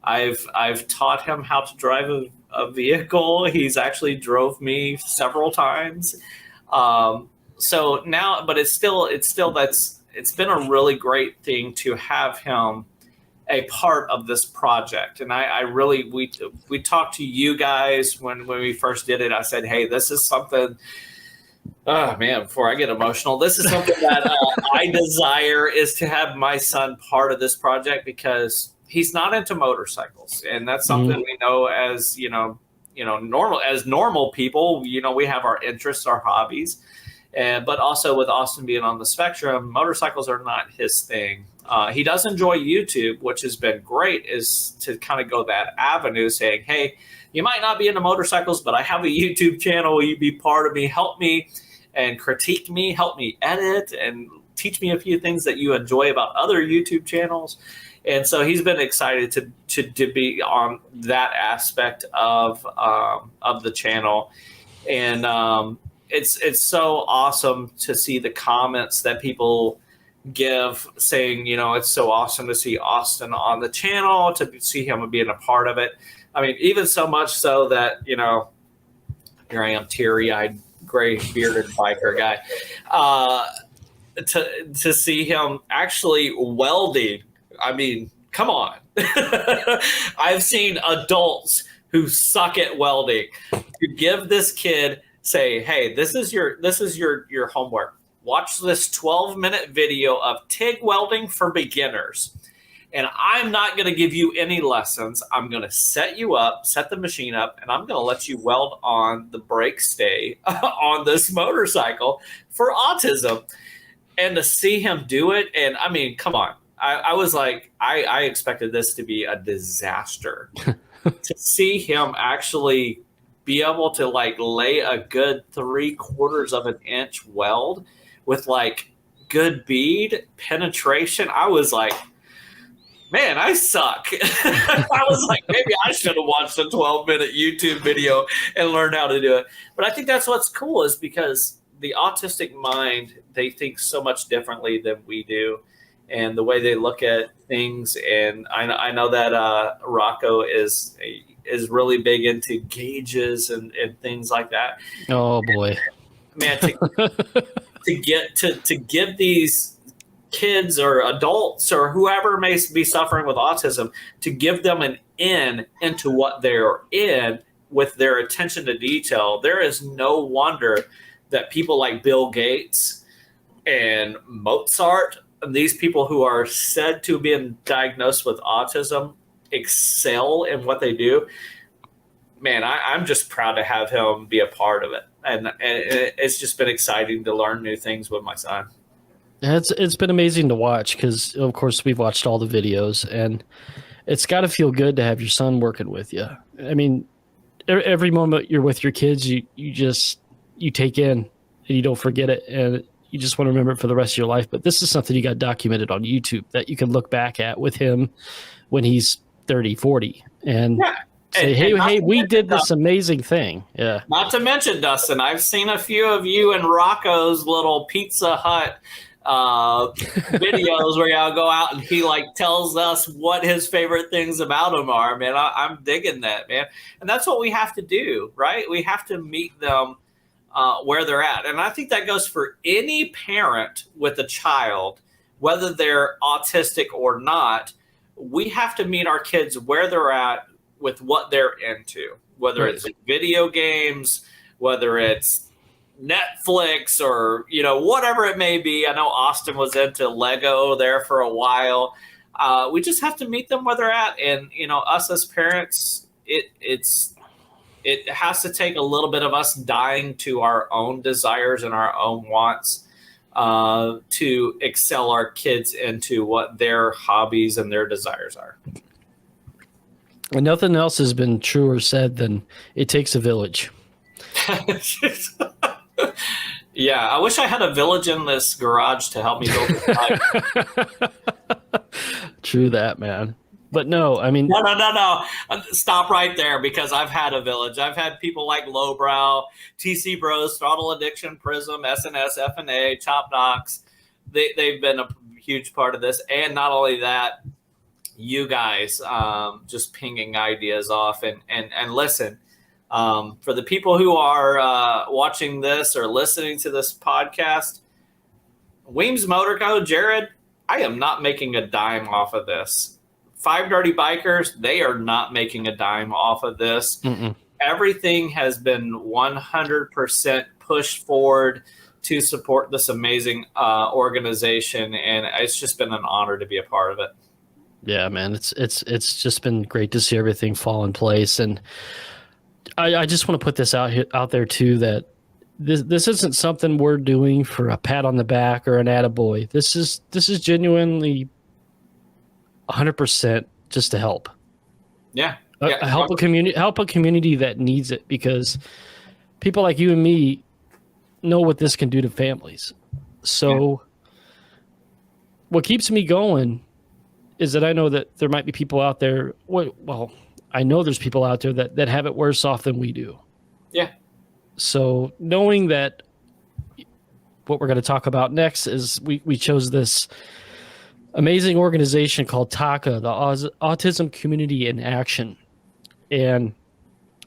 Speaker 3: I've taught him how to drive a vehicle. He's actually drove me several times. So now, but it's been a really great thing to have him a part of this project. And I really, we talked to you guys when we first did it. I said, hey, this is something, oh man, before I get emotional, this is something that I desire, is to have my son part of this project, because he's not into motorcycles. And that's something we know as, normal people, we have our interests, our hobbies. But also with Austin being on the spectrum, motorcycles are not his thing. He does enjoy YouTube, which has been great, is to kind of go that avenue, saying, hey, you might not be into motorcycles, but I have a YouTube channel. Will you be part of me? Help me and critique me, help me edit, and teach me a few things that you enjoy about other YouTube channels. And so he's been excited to be on that aspect of the channel. And it's so awesome to see the comments that people give saying, it's so awesome to see Austin on the channel, to see him being a part of it. I mean, even so much so that, here I am, teary-eyed, gray-bearded biker guy, to see him actually welding. I mean, come on. I've seen adults who suck at welding to give this kid, say, hey, this is your homework. Watch this 12-minute video of TIG welding for beginners. And I'm not going to give you any lessons. I'm going to set the machine up, and I'm going to let you weld on the brake stay on this motorcycle for autism. And to see him do it, and I mean, come on. I was like, I expected this to be a disaster. To see him actually be able to lay a good 3/4 of an inch weld with good bead penetration, I was like, man, I suck. I was like, maybe I should have watched a 12-minute YouTube video and learned how to do it. But I think that's what's cool, is because the autistic mind, they think so much differently than we do, and the way they look at things. And I know that Rocco is really big into gauges and things like that.
Speaker 2: Oh boy,
Speaker 3: man, to give these kids or adults or whoever may be suffering with autism, to give them an in into what they're in with their attention to detail. There is no wonder that people like Bill Gates and Mozart, these people who are said to have been diagnosed with autism, excel in what they do. Man, I'm just proud to have him be a part of it. And it's just been exciting to learn new things with my son.
Speaker 2: It's been amazing to watch, because, of course, we've watched all the videos, and it's got to feel good to have your son working with you. I mean, every moment you're with your kids, you take in, and you don't forget it, and you just want to remember it for the rest of your life. But this is something you got documented on YouTube that you can look back at with him when he's 30, 40, and say, hey, we did this amazing thing. Yeah.
Speaker 3: Not to mention, Dustin, I've seen a few of you and Rocco's little Pizza Hut videos where y'all go out and he tells us what his favorite things about him are. Man, I'm digging that, man. And that's what we have to do, right? We have to meet them where they're at. And I think that goes for any parent with a child, whether they're autistic or not. We have to meet our kids where they're at with what they're into, whether it's video games, whether it's Netflix, or whatever it may be. I know Austin was into Lego there for a while. We just have to meet them where they're at, and us as parents, it has to take a little bit of us dying to our own desires and our own wants to excel our kids into what their hobbies and their desires are.
Speaker 2: And nothing else has been truer said than it takes a village.
Speaker 3: Yeah, I wish I had a village in this garage to help me build this bike.
Speaker 2: True that, man. But no, I mean...
Speaker 3: No. Stop right there, because I've had a village. I've had people like Lowbrow, TC Bros, Throttle Addiction, Prism, SNS, FNA, Chop Docs. They've been a huge part of this. And not only that, you guys just pinging ideas off. And listen, for the people who are watching this or listening to this podcast, Weems Motor Co., Jared, I am not making a dime off of this. Five Dirty Bikers, they are not making a dime off of this. Mm-mm. Everything has been 100% pushed forward to support this amazing organization, and it's just been an honor to be a part of it.
Speaker 2: Yeah, man, it's just been great to see everything fall in place. And I just want to put this out there too, that this isn't something we're doing for a pat on the back or an attaboy. This is genuinely 100% just to help.
Speaker 3: Yeah.
Speaker 2: Help a community that needs it, because people like you and me know what this can do to families. So what keeps me going is that I know that there might be people out there. Well, I know there's people out there that have it worse off than we do.
Speaker 3: Yeah.
Speaker 2: So knowing that what we're going to talk about next is we chose this amazing organization called Taka, the Autism Community in Action. And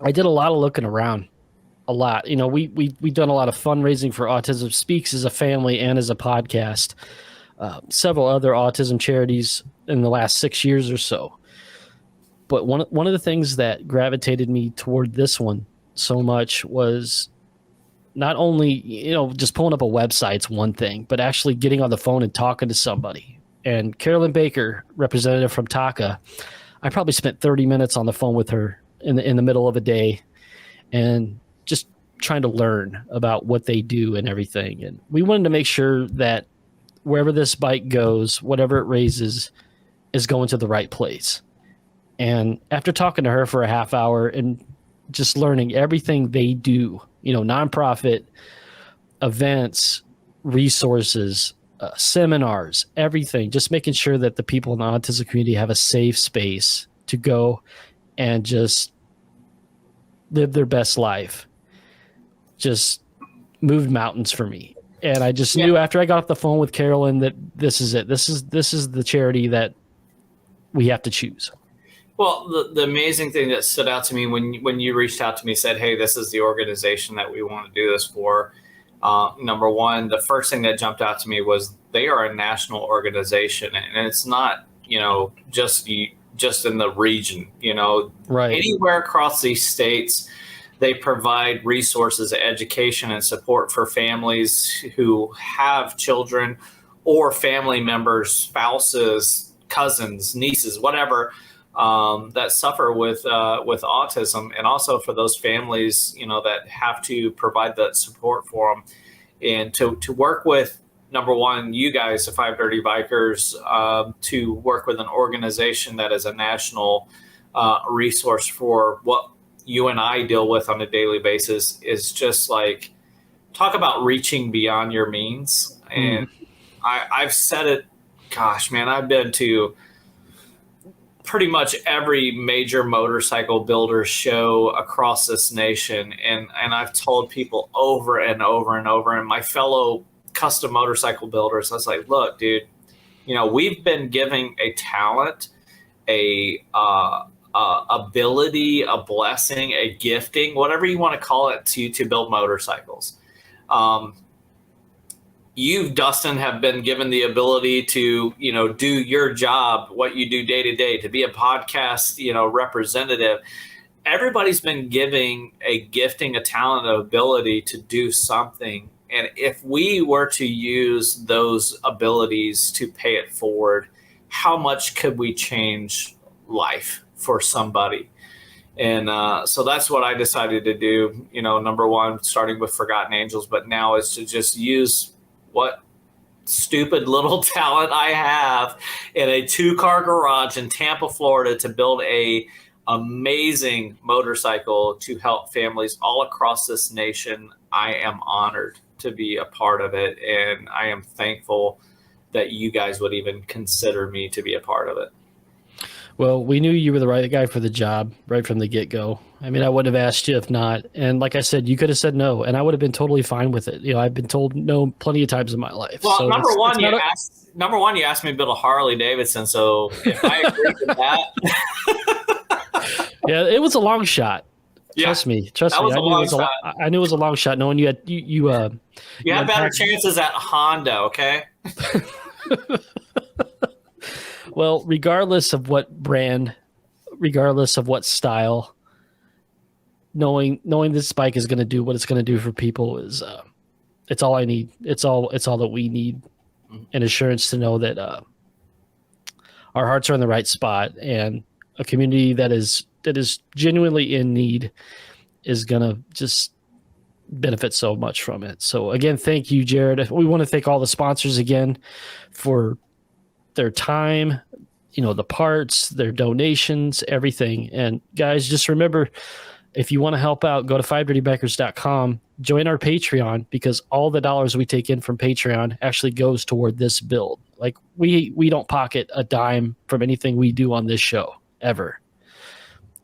Speaker 2: I did a lot of looking around, a lot. You know, we've done a lot of fundraising for Autism Speaks as a family and as a podcast. Several other autism charities in the last 6 years or so. But one of the things that gravitated me toward this one so much was not only, you know, just pulling up a website's one thing, but actually getting on the phone and talking to somebody. And Carolyn Baker, representative from Taka, I probably spent 30 minutes on the phone with her in the middle of a day and just trying to learn about what they do and everything. And we wanted to make sure that wherever this bike goes, whatever it raises, is going to the right place. And after talking to her for a half hour and just learning everything they do, you know, nonprofit events, resources, seminars, everything, just making sure that the people in the autism community have a safe space to go and just live their best life, just moved mountains for me. And I just knew after I got off the phone with Carolyn that this is it. This is the charity that we have to choose.
Speaker 3: Well, the amazing thing that stood out to me when you reached out to me, said, hey, this is the organization that we want to do this for. Number one, the first thing that jumped out to me was they are a national organization, and it's not, you know, just in the region, you know,
Speaker 2: right.
Speaker 3: Anywhere across these states, they provide resources, education, and support for families who have children or family members, spouses, cousins, nieces, whatever, that suffer with autism, and also for those families, you know, that have to provide that support for them, and to work with, number one, you guys, the Five Dirty Bikers, to work with an organization that is a national resource for what you and I deal with on a daily basis is just like, talk about reaching beyond your means. And I've said it, gosh, man, I've been to pretty much every major motorcycle builder show across this nation. And I've told people over and over and over, and my fellow custom motorcycle builders, I was like, look, dude, you know, we've been giving a talent, a ability, a blessing, a gifting, whatever you want to call it, to build motorcycles. You, Dustin, have been given the ability to, you know, do your job, what you do day to day, to be a podcast, you know, representative. Everybody's been giving a gifting, a talent, an ability to do something. And if we were to use those abilities to pay it forward, how much could we change life for somebody? And so that's what I decided to do. You know, number one, starting with Forgotten Angels, but now is to just use what stupid little talent I have in a 2-car garage in Tampa, Florida, to build a amazing motorcycle to help families all across this nation. I am honored to be a part of it, and I am thankful that you guys would even consider me to be a part of it.
Speaker 2: Well, we knew you were the right guy for the job right from the get-go. I mean, I wouldn't have asked you if not. And like I said, you could have said no, and I would have been totally fine with it. You know, I've been told no plenty of times in my life.
Speaker 3: Well,
Speaker 2: so
Speaker 3: number one, you asked me to build a Harley Davidson. So if I agree with that,
Speaker 2: yeah, it was a long shot. Trust me. I knew it was a long shot. Knowing you had you had
Speaker 3: better chances at Honda. Okay.
Speaker 2: Well, regardless of what brand, regardless of what style, knowing this bike is going to do what it's going to do for people is it's all I need. It's all that we need, an assurance to know that our hearts are in the right spot, and a community that is genuinely in need is going to just benefit so much from it. So again, thank you, Jared. We want to thank all the sponsors again for their time, you know, the parts, their donations, everything. And guys, just remember, If you want to help out, go to 5dirtybikers.com, join our Patreon, because all the dollars we take in from Patreon actually goes toward this build. Like we don't pocket a dime from anything we do on this show ever.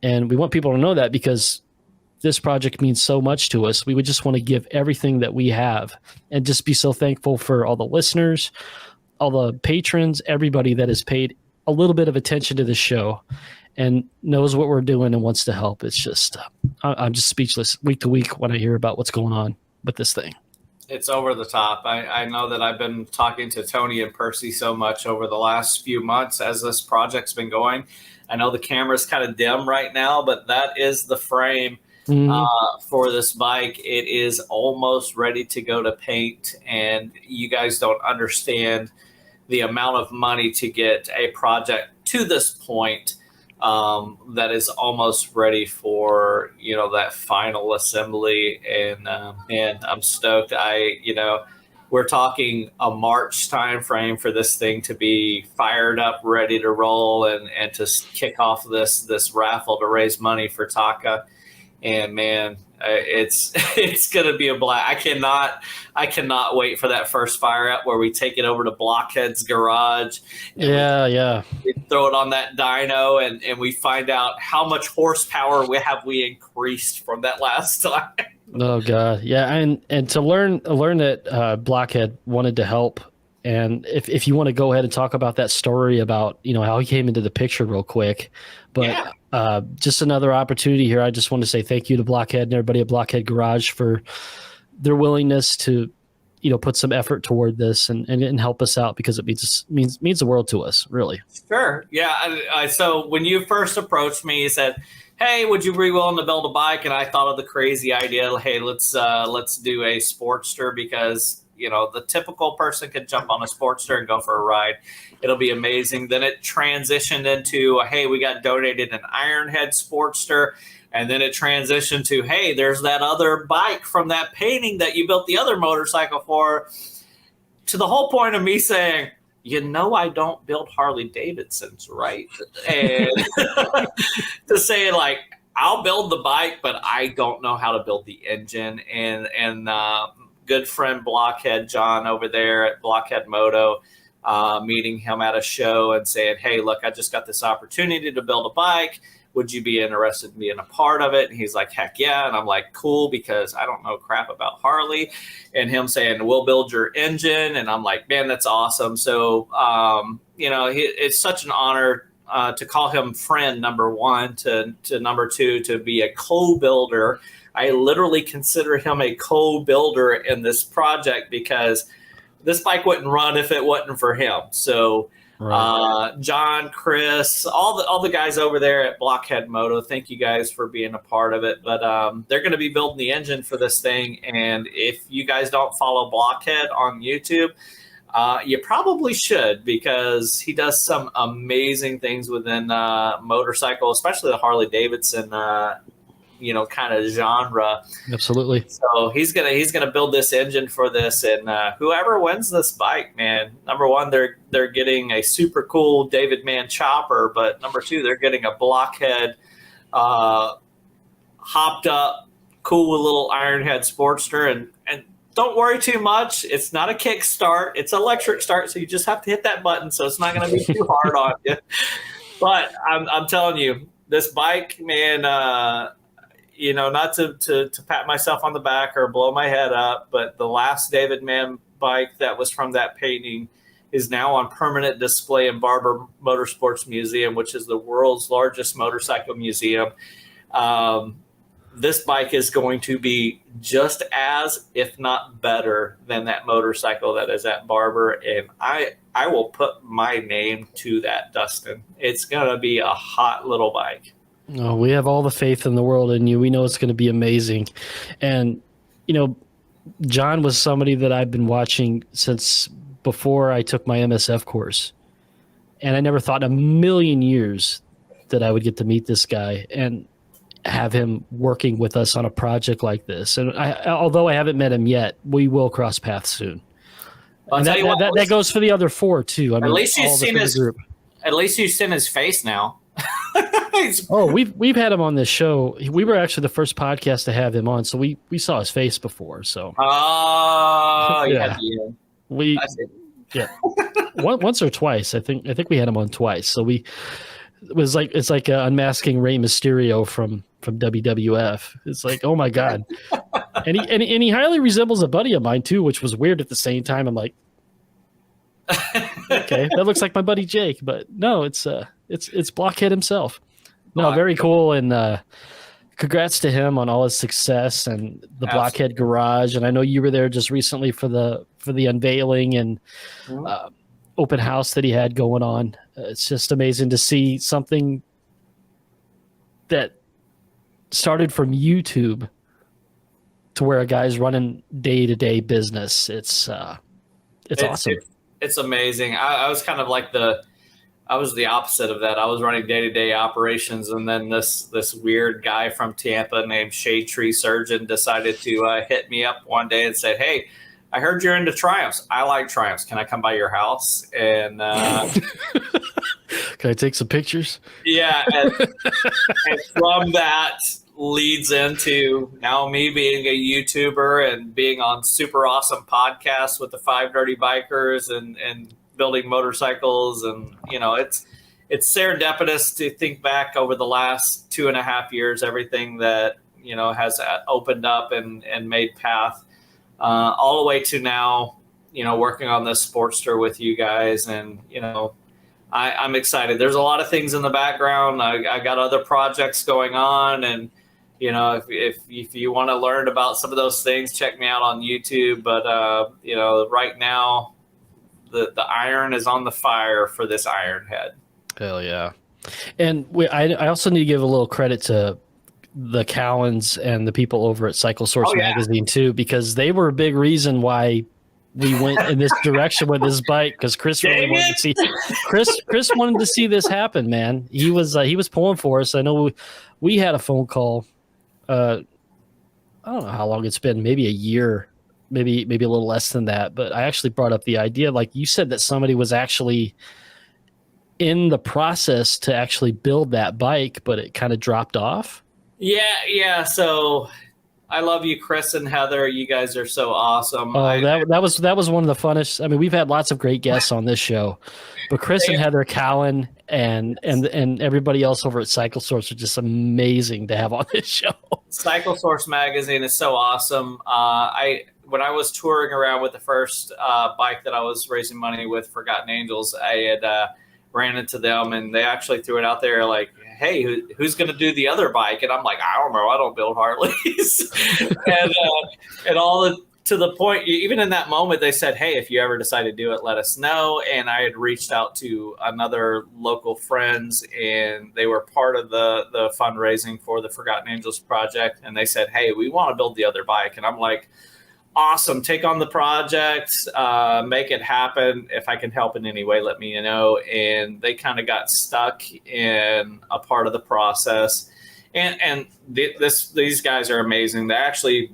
Speaker 2: And we want people to know that, because this project means so much to us. We would just want to give everything that we have and just be so thankful for all the listeners, all the patrons, everybody that has paid a little bit of attention to the show and knows what we're doing and wants to help. It's just, I'm just speechless week to week when I hear about what's going on with this thing.
Speaker 3: It's over the top. I know that I've been talking to Tony and Percy so much over the last few months as this project's been going. I know the camera's kind of dim right now, but that is the frame for this bike. It is almost ready to go to paint, and you guys don't understand the amount of money to get a project to this point that is almost ready for, that final assembly. And I'm stoked. We're talking a March time frame for this thing to be fired up, ready to roll, and to kick off this raffle to raise money for Taka. And man, it's gonna be a blast. I cannot wait for that first fire up where we take it over to Blockhead's garage.
Speaker 2: Yeah.
Speaker 3: We throw it on that dyno, and we find out how much horsepower we increased from that last time.
Speaker 2: Oh God, yeah, and to learn that Blockhead wanted to help, and if you want to go ahead and talk about that story about how he came into the picture real quick, but just another opportunity here. I just want to say thank you to Blockhead and everybody at Blockhead Garage for their willingness to put some effort toward this and help us out, because it means the world to us, really.
Speaker 3: Sure, yeah. So when you first approached me, you said, hey, would you be willing to build a bike? And I thought of the crazy idea, hey, let's do a Sportster, because, the typical person could jump on a Sportster and go for a ride. It'll be amazing. Then it transitioned into, hey, we got donated an Ironhead Sportster. And then it transitioned to, hey, there's that other bike from that painting that you built the other motorcycle for, to the whole point of me saying, I don't build Harley Davidsons, right? And to say, like, I'll build the bike, but I don't know how to build the engine. And good friend Blockhead John over there at Blockhead Moto, meeting him at a show and saying, hey, look, I just got this opportunity to build a bike. Would you be interested in being a part of it? And he's like, heck yeah. And I'm like, cool, because I don't know crap about Harley. And him saying, we'll build your engine. And I'm like, man, that's awesome. So, it's such an honor to call him friend, number one, to number two, to be a co-builder. I literally consider him a co-builder in this project, because this bike wouldn't run if it wasn't for him. So, right. John, Chris, all the guys over there at Blockhead Moto, thank you guys for being a part of it. But they're going to be building the engine for this thing. And if you guys don't follow Blockhead on YouTube, you probably should, because he does some amazing things within motorcycle, especially the Harley Davidson kind of genre.
Speaker 2: Absolutely.
Speaker 3: So he's gonna build this engine for this, and whoever wins this bike, man, number one, they're getting a super cool David Mann chopper, but number two, they're getting a Blockhead hopped up cool little Ironhead Sportster, and don't worry too much. It's not a kick start. It's electric start, so you just have to hit that button, so it's not going to be too hard on you. But I'm telling you, this bike, man, not to pat myself on the back or blow my head up, but the last David Mann bike that was from that painting is now on permanent display in Barber Motorsports Museum, which is the world's largest motorcycle museum. This bike is going to be just as, if not better, than that motorcycle that is at Barber. And I will put my name to that, Dustin. It's going to be a hot little bike.
Speaker 2: Oh, we have all the faith in the world in you. We know it's going to be amazing. And, John was somebody that I've been watching since before I took my MSF course. And I never thought in a million years that I would get to meet this guy and have him working with us on a project like this. And although I haven't met him yet, we will cross paths soon.
Speaker 3: Well,
Speaker 2: and that goes for the other four too. I mean,
Speaker 3: at least you've seen his face now.
Speaker 2: Oh, we've had him on this show. We were actually the first podcast to have him on, so we saw his face before. So
Speaker 3: yeah.
Speaker 2: we once or twice. I think we had him on twice. So it's like unmasking Rey Mysterio from WWF. It's like, oh my god, and he highly resembles a buddy of mine too, which was weird at the same time. I'm like, okay, that looks like my buddy Jake, but no, it's Blockhead himself. No, very cool, and congrats to him on all his success and the Blockhead Garage. And I know you were there just recently for the unveiling and open house that he had going on. It's just amazing to see something that started from YouTube to where a guy's running day-to-day business. It's awesome.
Speaker 3: It's amazing. I was kind of like I was the opposite of that. I was running day-to-day operations, and then this weird guy from Tampa named Shade Tree Surgeon decided to hit me up one day and said, "Hey, I heard you're into Triumphs. I like Triumphs. Can I come by your house?" And
Speaker 2: can I take some pictures?
Speaker 3: Yeah, and from that leads into now me being a YouTuber and being on super awesome podcasts with the Five Dirty Bikers and building motorcycles. And it's serendipitous to think back over the last 2.5 years, everything that has opened up and made path all the way to now, working on this Sportster with you guys. And I'm excited. There's a lot of things in the background. I got other projects going on, and if you want to learn about some of those things, check me out on YouTube. But right now, the iron is on the fire for this Ironhead.
Speaker 2: Hell yeah! And I also need to give a little credit to the Cowans and the people over at Cycle Source Magazine too, because they were a big reason why we went in this direction with this bike. Because Chris really wanted to see Chris wanted to see this happen, man. He was pulling for us. I know we had a phone call. I don't know how long it's been, maybe a year, maybe a little less than that. But I actually brought up the idea, like you said, that somebody was actually in the process to actually build that bike, but it kind of dropped off. Yeah.
Speaker 3: So I love you, Chris and Heather. You guys are so awesome.
Speaker 2: Oh, that was one of the funnest. I mean, we've had lots of great guests on this show, but Chris and Heather Cowan and everybody else over at Cycle Source are just amazing to have on this show.
Speaker 3: Cycle Source Magazine is so awesome. When I was touring around with the first bike that I was raising money with, Forgotten Angels, I had ran into them, and they actually threw it out there like, "Hey, who's going to do the other bike?" And I'm like, "I don't know. I don't build Harleys." and all to the point, even in that moment, they said, "Hey, if you ever decide to do it, let us know." And I had reached out to another local friends, and they were part of the fundraising for the Forgotten Angels project. And they said, "Hey, we want to build the other bike." And I'm like, "Awesome. Take on the project, make it happen. If I can help in any way, let me know." And they kind of got stuck in a part of the process. And these guys are amazing. They actually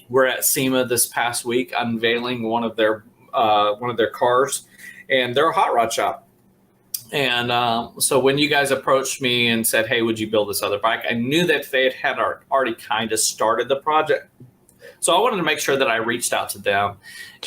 Speaker 3: were at SEMA this past week unveiling one of their cars, and they're a hot rod shop. And so when you guys approached me and said, "Hey, would you build this other bike?" I knew that they had already kind of started the project. So I wanted to make sure that I reached out to them,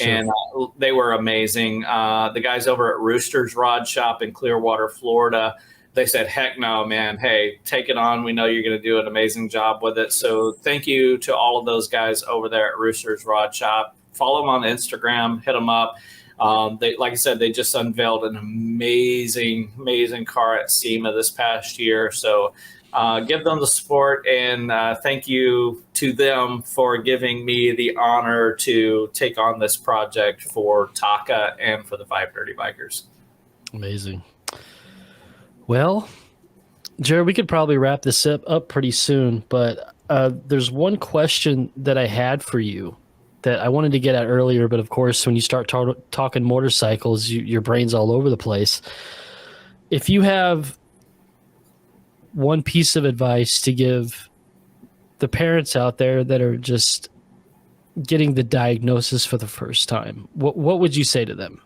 Speaker 3: and they were amazing. The guys over at Rooster's Rod Shop in Clearwater, Florida, they said, "Heck no, man. Hey, take it on. We know you're going to do an amazing job with it." So thank you to all of those guys over there at Rooster's Rod Shop. Follow them on Instagram. Hit them up. Like I said, they just unveiled an amazing, amazing car at SEMA this past year. So give them the support, and thank you to them for giving me the honor to take on this project for Taka and for the Five Dirty Bikers.
Speaker 2: Amazing. Well, Jared, we could probably wrap this up pretty soon, but there's one question that I had for you that I wanted to get at earlier, but of course, when you start talking motorcycles, your brain's all over the place. If you have one piece of advice to give the parents out there that are just getting the diagnosis for the first time, what would you say to them?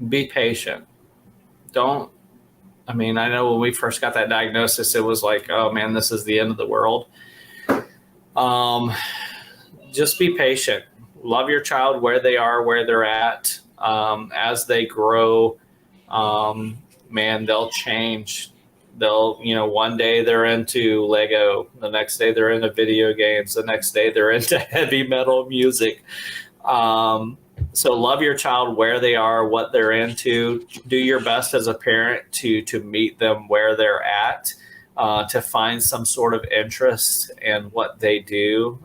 Speaker 3: Be patient. don't. I mean, I know when we first got that diagnosis, it was like, oh man, this is the end of the world. Just be patient. Love your child where they are, where they're at. As they grow, man, they'll change. They'll, one day they're into Lego, the next day they're into video games, the next day they're into heavy metal music. So love your child where they are, what they're into. Do your best as a parent to meet them where they're at, to find some sort of interest in what they do.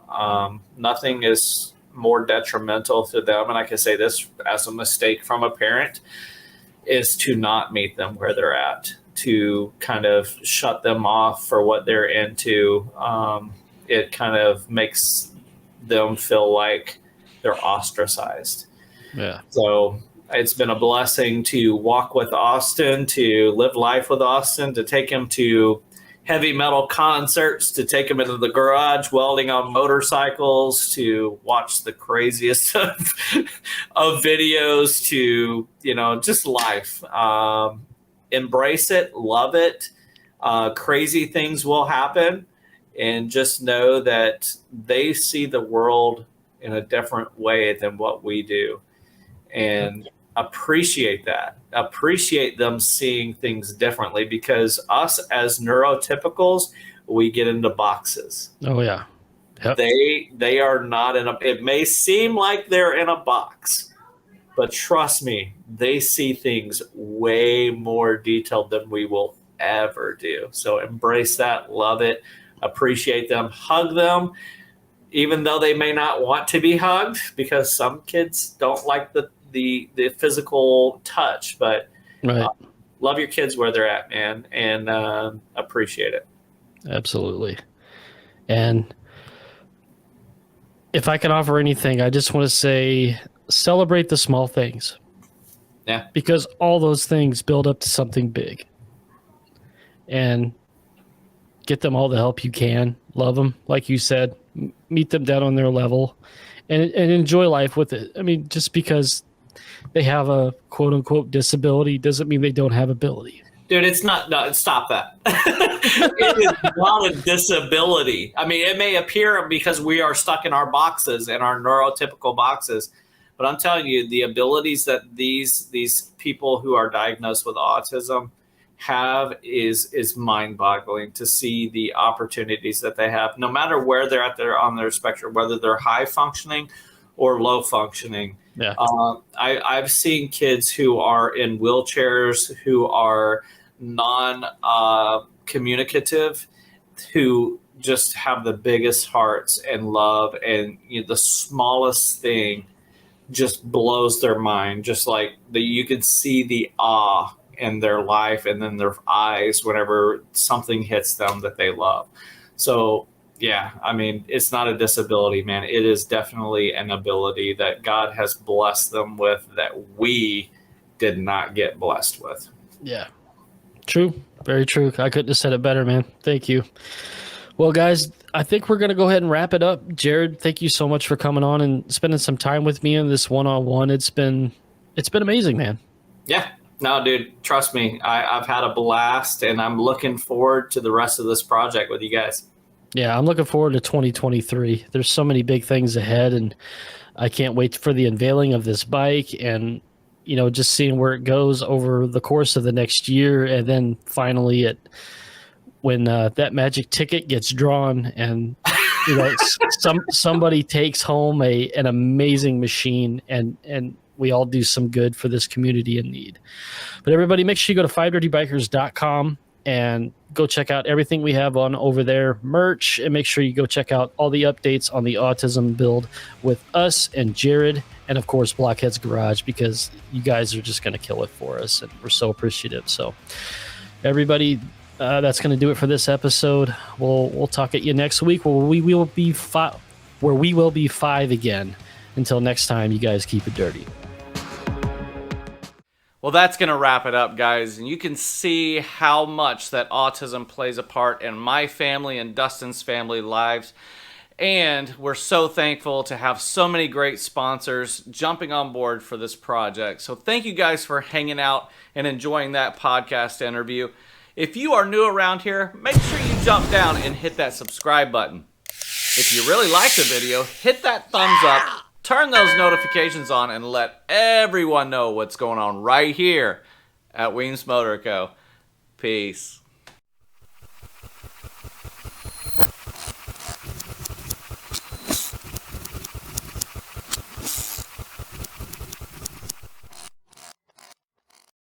Speaker 3: Nothing is more detrimental to them, and I can say this as a mistake from a parent, is to not meet them where they're at, to kind of shut them off for what they're into. It kind of makes them feel like they're ostracized.
Speaker 2: Yeah.
Speaker 3: So it's been a blessing to walk with Austin, to live life with Austin, to take him to heavy metal concerts, to take him into the garage welding on motorcycles, to watch the craziest of videos, to, just life. Embrace it, love it. Crazy things will happen, and just know that they see the world in a different way than what we do. And appreciate that. Appreciate them seeing things differently, because us as neurotypicals, we get into boxes.
Speaker 2: Oh yeah. Yep.
Speaker 3: They are not it may seem like they're in a box, but trust me, they see things way more detailed than we will ever do. So embrace that, love it, appreciate them, hug them, even though they may not want to be hugged, because some kids don't like the physical touch. But
Speaker 2: right.
Speaker 3: Love your kids where they're at, man, and appreciate it.
Speaker 2: Absolutely. And if I can offer anything, I just want to say celebrate the small things.
Speaker 3: Yeah.
Speaker 2: Because all those things build up to something big. And get them all the help you can. Love them, like you said. Meet them down on their level, and enjoy life with it. I mean, just because they have a quote unquote disability doesn't mean they don't have ability.
Speaker 3: Dude, it's not. No, stop that. It is not a disability. I mean, it may appear because we are stuck in our boxes, in our neurotypical boxes, but I'm telling you, the abilities that these people who are diagnosed with autism have is mind-boggling, to see the opportunities that they have, no matter where they're at on their spectrum, whether they're high functioning or low functioning.
Speaker 2: Yeah.
Speaker 3: I've seen kids who are in wheelchairs, who are non-communicative, who just have the biggest hearts and love, and the smallest thing just blows their mind. Just like you can see the awe in their life and then their eyes whenever something hits them that they love. So yeah, I mean, it's not a disability, man. It is definitely an ability that God has blessed them with that we did not get blessed with.
Speaker 2: Yeah. True. Very true. I couldn't have said it better, man. Thank you. Well, guys, I think we're going to go ahead and wrap it up. Jared, thank you so much for coming on and spending some time with me in this one-on-one. It's been amazing, man.
Speaker 3: Yeah. No, dude, trust me. I've had a blast, and I'm looking forward to the rest of this project with you guys.
Speaker 2: Yeah, I'm looking forward to 2023. There's so many big things ahead, and I can't wait for the unveiling of this bike and, just seeing where it goes over the course of the next year. And then finally when that magic ticket gets drawn and, somebody takes home an amazing machine and we all do some good for this community in need. But everybody, make sure you go to 5dirtybikers.com and go check out everything we have on over there, merch, and make sure you go check out all the updates on the autism build with us and Jared, and of course Blockhead's Garage, because you guys are just going to kill it for us, and we're so appreciative. So everybody, that's going to do it for this episode. We'll talk at you next week where we will be five again. Until next time, you guys keep it dirty.
Speaker 1: Well, that's going to wrap it up, guys. And you can see how much that autism plays a part in my family and Dustin's family lives. And we're so thankful to have so many great sponsors jumping on board for this project. So thank you guys for hanging out and enjoying that podcast interview. If you are new around here, make sure you jump down and hit that subscribe button. If you really like the video, hit that thumbs up, turn those notifications on, and let everyone know what's going on right here at Weems Motor Co. Peace.